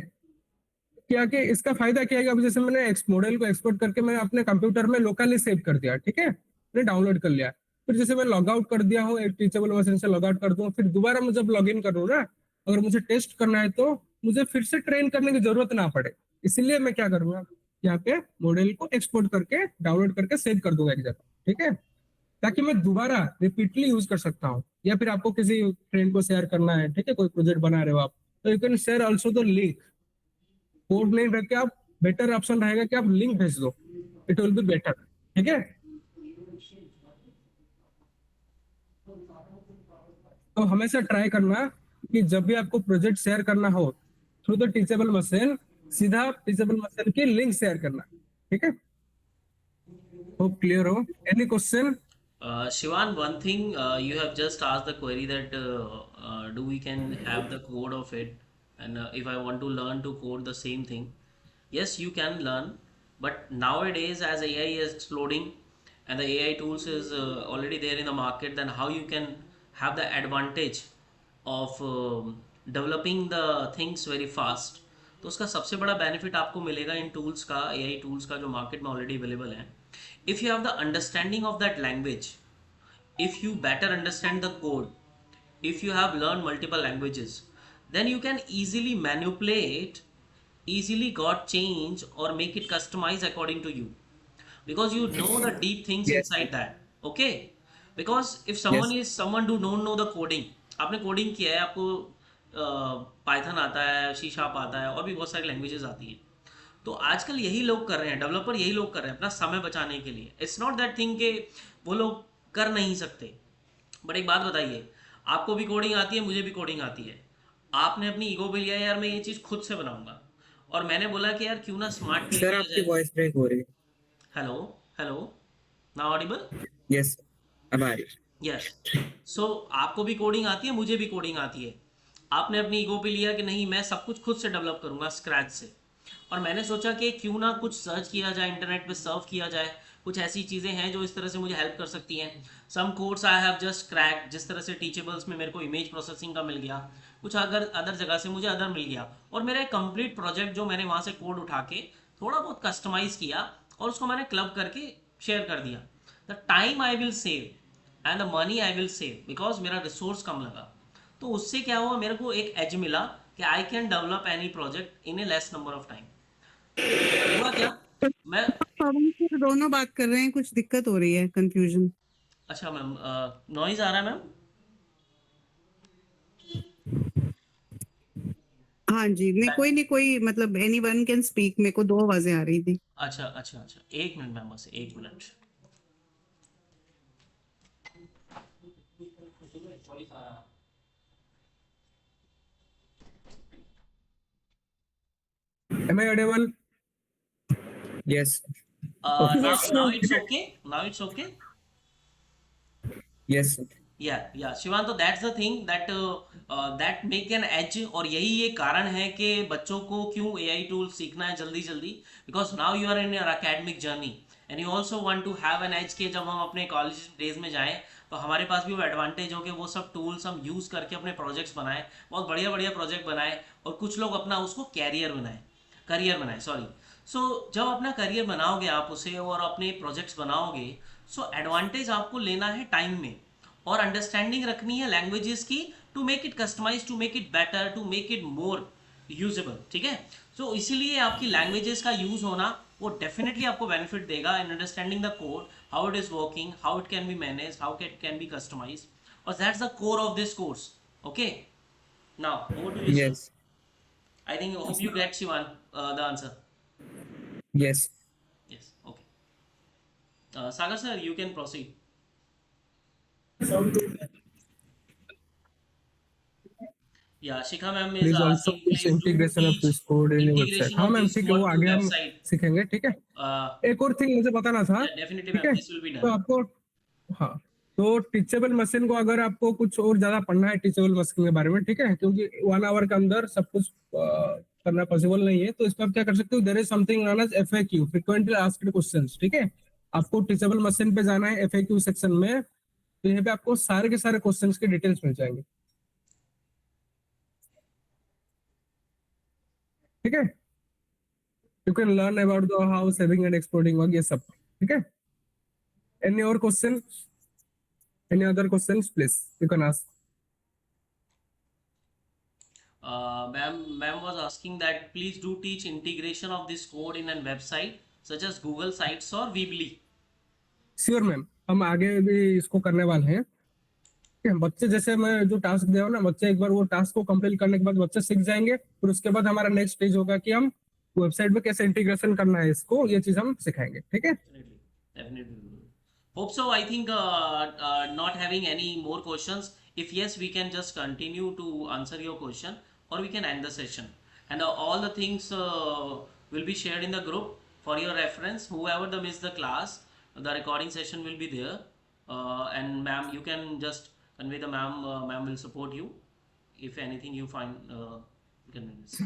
क्या कि इसका फायदा क्या है, अब जैसे मैंने मॉडल को एक्सपोर्ट करके मैंने अपने कंप्यूटर में लोकली सेव कर दिया, ठीक है, मैंने डाउनलोड कर लिया, फिर जैसे मैं लॉग आउट कर दिया हूँ, एक टीचेबल मशीन से लॉग आउट कर दूं, फिर दोबारा मैं जब लॉग इन करूँ ना, अगर मुझे टेस्ट करना है तो मुझे फिर से ट्रेन करने की जरूरत ना पड़े। इसलिए मैं क्या करूंगा, यहाँ पे मॉडल को एक्सपोर्ट करके डाउनलोड करके सेव कर दूंगा एक जगह, ठीक है, ताकि मैं दोबारा रिपीटली यूज कर सकता हूँ। या फिर आपको किसी फ्रेंड को शेयर करना है, ठीक है, कोई प्रोजेक्ट बना रहे हो आप, तो you can share also the link. Code नहीं रख के आप, बेटर ऑप्शन रहेगा कि आप लिंक भेज दो, इट विल बी बेटर, ठीक है। तो हमेशा ट्राई करना कि जब भी आपको प्रोजेक्ट शेयर करना हो थ्रू द टीचेबल मशीन, सीधा टीचेबल मशीन की लिंक शेयर करना, ठीक है। होप क्लियर हो। Any question? Shivan, one thing you have just asked the query that do we can have the code of it, and if I want to learn to code the same thing, yes, you can learn. But nowadays, as AI is exploding and the AI tools is already there in the market, then how you can have the advantage of developing the things very fast? तो उसका सबसे बड़ा benefit आपको मिलेगा इन tools का, AI tools का जो market में ऑलरेडी अवेलेबल है। If you have the understanding of that language, if you better understand the code, if you have learned multiple languages, then you can easily manipulate, easily got change or make it customized according to you, because you know the deep things inside that. Okay, because if someone do not know the coding, आपने coding किया है, आपको Python आता है, C sharp आता है और भी बहुत सारी लैंग्वेजेस आती हैं, तो आजकल यही लोग कर रहे हैं, डेवलपर यही लोग कर रहे हैं अपना समय बचाने के लिए। इट्स नॉट दैट थिंग के वो लोग कर नहीं सकते, बट एक बात बताइए, आपको भी कोडिंग आती है, मुझे भी कोडिंग आती है, आपने अपनी ईगो पे लिया यार मैं ये चीज़ खुद से बनाऊंगा, और मैंने बोला कि यार क्यों ना स्मार्ट सर आपकी वॉइस ब्रेक हो रही है। Hello hello, now Audible? Yes अब आ रही है। यस, सो आपको भी कोडिंग आती है, मुझे भी कोडिंग आती है, आपने अपनी ईगो पे लिया कि नहीं मैं सब कुछ खुद से डेवलप करूंगा स्क्रैच से, और मैंने सोचा कि क्यों ना कुछ सर्च किया जाए, इंटरनेट पे सर्फ किया जाए, कुछ ऐसी चीज़ें हैं जो इस तरह से मुझे हेल्प कर सकती हैं. Some codes I have just crack, जिस तरह से टीचेबल्स में मेरे को इमेज प्रोसेसिंग का मिल गया, कुछ अदर जगह से मुझे अदर मिल गया, और मेरा एक कंप्लीट प्रोजेक्ट जो मैंने वहाँ से कोड उठा के थोड़ा बहुत कस्टमाइज किया और उसको मैंने क्लब करके शेयर कर दिया. The time I will save and the money I will save, because मेरा रिसोर्स कम लगा. तो उससे क्या हुआ, मेरे को एक एज मिला कि I can develop any project in A less number of time. हुआ क्या, मैं पवन सर दोनों बात कर रहे हैं, कुछ दिक्कत हो रही है, कंफ्यूजन. अच्छा मैम, नॉइज आ रहा है मैम? हाँ जी, नहीं कोई मतलब एनीवन कैन स्पीक. मेरे को 2 आवाजें आ रही थी. अच्छा, एक मिनट मैम, बस एक minute. Am I audible? Yes. Now it's okay. Now it's okay. Yes. Yeah. Shivanto, that's the thing that make an edge. और यही ये कारण है कि बच्चों को क्यों AI टूल सीखना है जल्दी, because now you are in your academic journey and you also want to have an edge कि जब हम अपने कॉलेज डेज में जाएं तो हमारे पास भी वो एडवांटेज हो कि वो सब टूल्स हम यूज़ करके अपने प्रोजेक्ट्स बनाएं, बहुत बढ़िया प्रोजेक्ट बनाएं, और कुछ लोग अपना उसको करियर बनाएं. सो जब अपना करियर बनाओगे आप उसे और अपने प्रोजेक्ट्स बनाओगे, सो एडवांटेज आपको लेना है टाइम में, और अंडरस्टैंडिंग रखनी है लैंग्वेजेस की, to make it customize, to make it better, to make it more usable. ठीक है, सो इसीलिए आपकी लैंग्वेजेस का यूज होना वो डेफिनेटली आपको बेनिफिट देगा in understanding the code, how it is working, how it can be manage, how it can be customise, और that's the core of this course. Okay, now over to you. Yes. I think hope you get Shivan the answer. Yes. Yes, okay. Sagar sir, you can proceed. Yeah, Shikha ma'am is Please also asking, push please do integration of teach this code in your website. integration हाँ of ma'am this ठीक है, वो code to आगे हम website. सीखेंगे. ठीक है, एक और थिंग मुझे बताना था. Yeah, definitely ठीक ma'am, है, this will be तो done. आपको हाँ, तो टीचेबल मशीन को अगर आपको कुछ और ज्यादा पढ़ना है टीचेबल मशीन के बारे में, ठीक है, क्योंकि 1 आवर के अंदर सब कुछ करना पॉसिबल नहीं है, तो इस पर आप क्या कर सकते हो, there is something known as FAQ, frequently asked questions. ठीक है, आपको टीचेबल मशीन पे जाना है, FAQ सेक्शन में, तो यहाँ पे आपको सारे के सारे क्वेश्चंस के डिटेल्स मिल जाएंगे. ठीक है, you can learn about the how saving and exporting work, ये सब. ठीक है, एनी और question, any other questions please you can ask. Ma'am was asking that please do teach integration of this code in a website such as Google Sites or Weebly. Sure ma'am, हम आगे भी इसको करने वाले हैं. ठीक है, बच्चे जैसे मैं जो टास्क दे रहा हूँ ना, बच्चे एक बार वो टास्क को कंप्लीट करने के बाद बच्चे सीख जाएंगे, फिर उसके बाद हमारा नेक्स्ट स्टेज होगा कि हम वेबसाइट पे कैसे इंटीग्रेशन करना है इसको, ये चीज हम सिखाएंगे. ठीक है, Definitely. Hope so. I think not having any more questions. If yes, we can just continue to answer your question, or we can end the session. And all the things will be shared in the group for your reference. Whoever the missed the class, the recording session will be there. And ma'am, you can just convey the ma'am. Ma'am will support you. If anything you find, you can miss.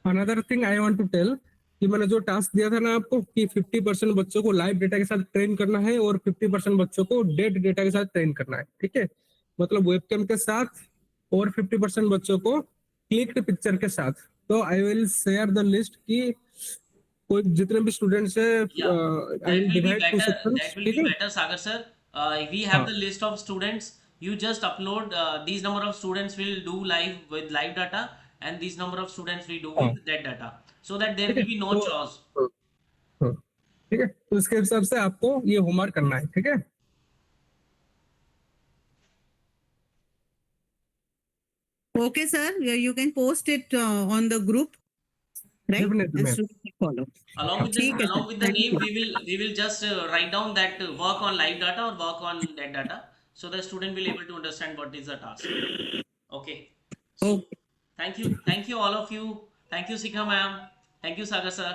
Another thing I want to tell कि मैंने जो task दिया था ना आपको कि 50% बच्चों को लाइव डेटा के साथ ट्रेन करना है और 50% बच्चों को डेड डेटा के साथ ट्रेन करना है. ठीक है, मतलब वेबकैम के साथ, और 50% बच्चों को क्लिक्ड पिक्चर के साथ. तो I will share the list कि कोई जितने भी स्टूडेंट्स है, I will divide two sections. That will be better, Sagar sir. We have the list of students. You just upload. These number of students will do live with live data, and these number of students will do with dead data, so that there will be no chores. ठीक है, तो इसके हिसाब से आपको ये homework करना है. ठीक है, Okay, sir. You can post it on the group, right? Definitely, And ma'am. students will follow. Along with the, ठीक है, along sir. with the Thank name, you. we will just write down that work on live data or work on dead data, so the student will able to understand what is the task. Okay. So, Okay. thank you all of you. Thank you, Sikha ma'am. Thank you, Sagar sir.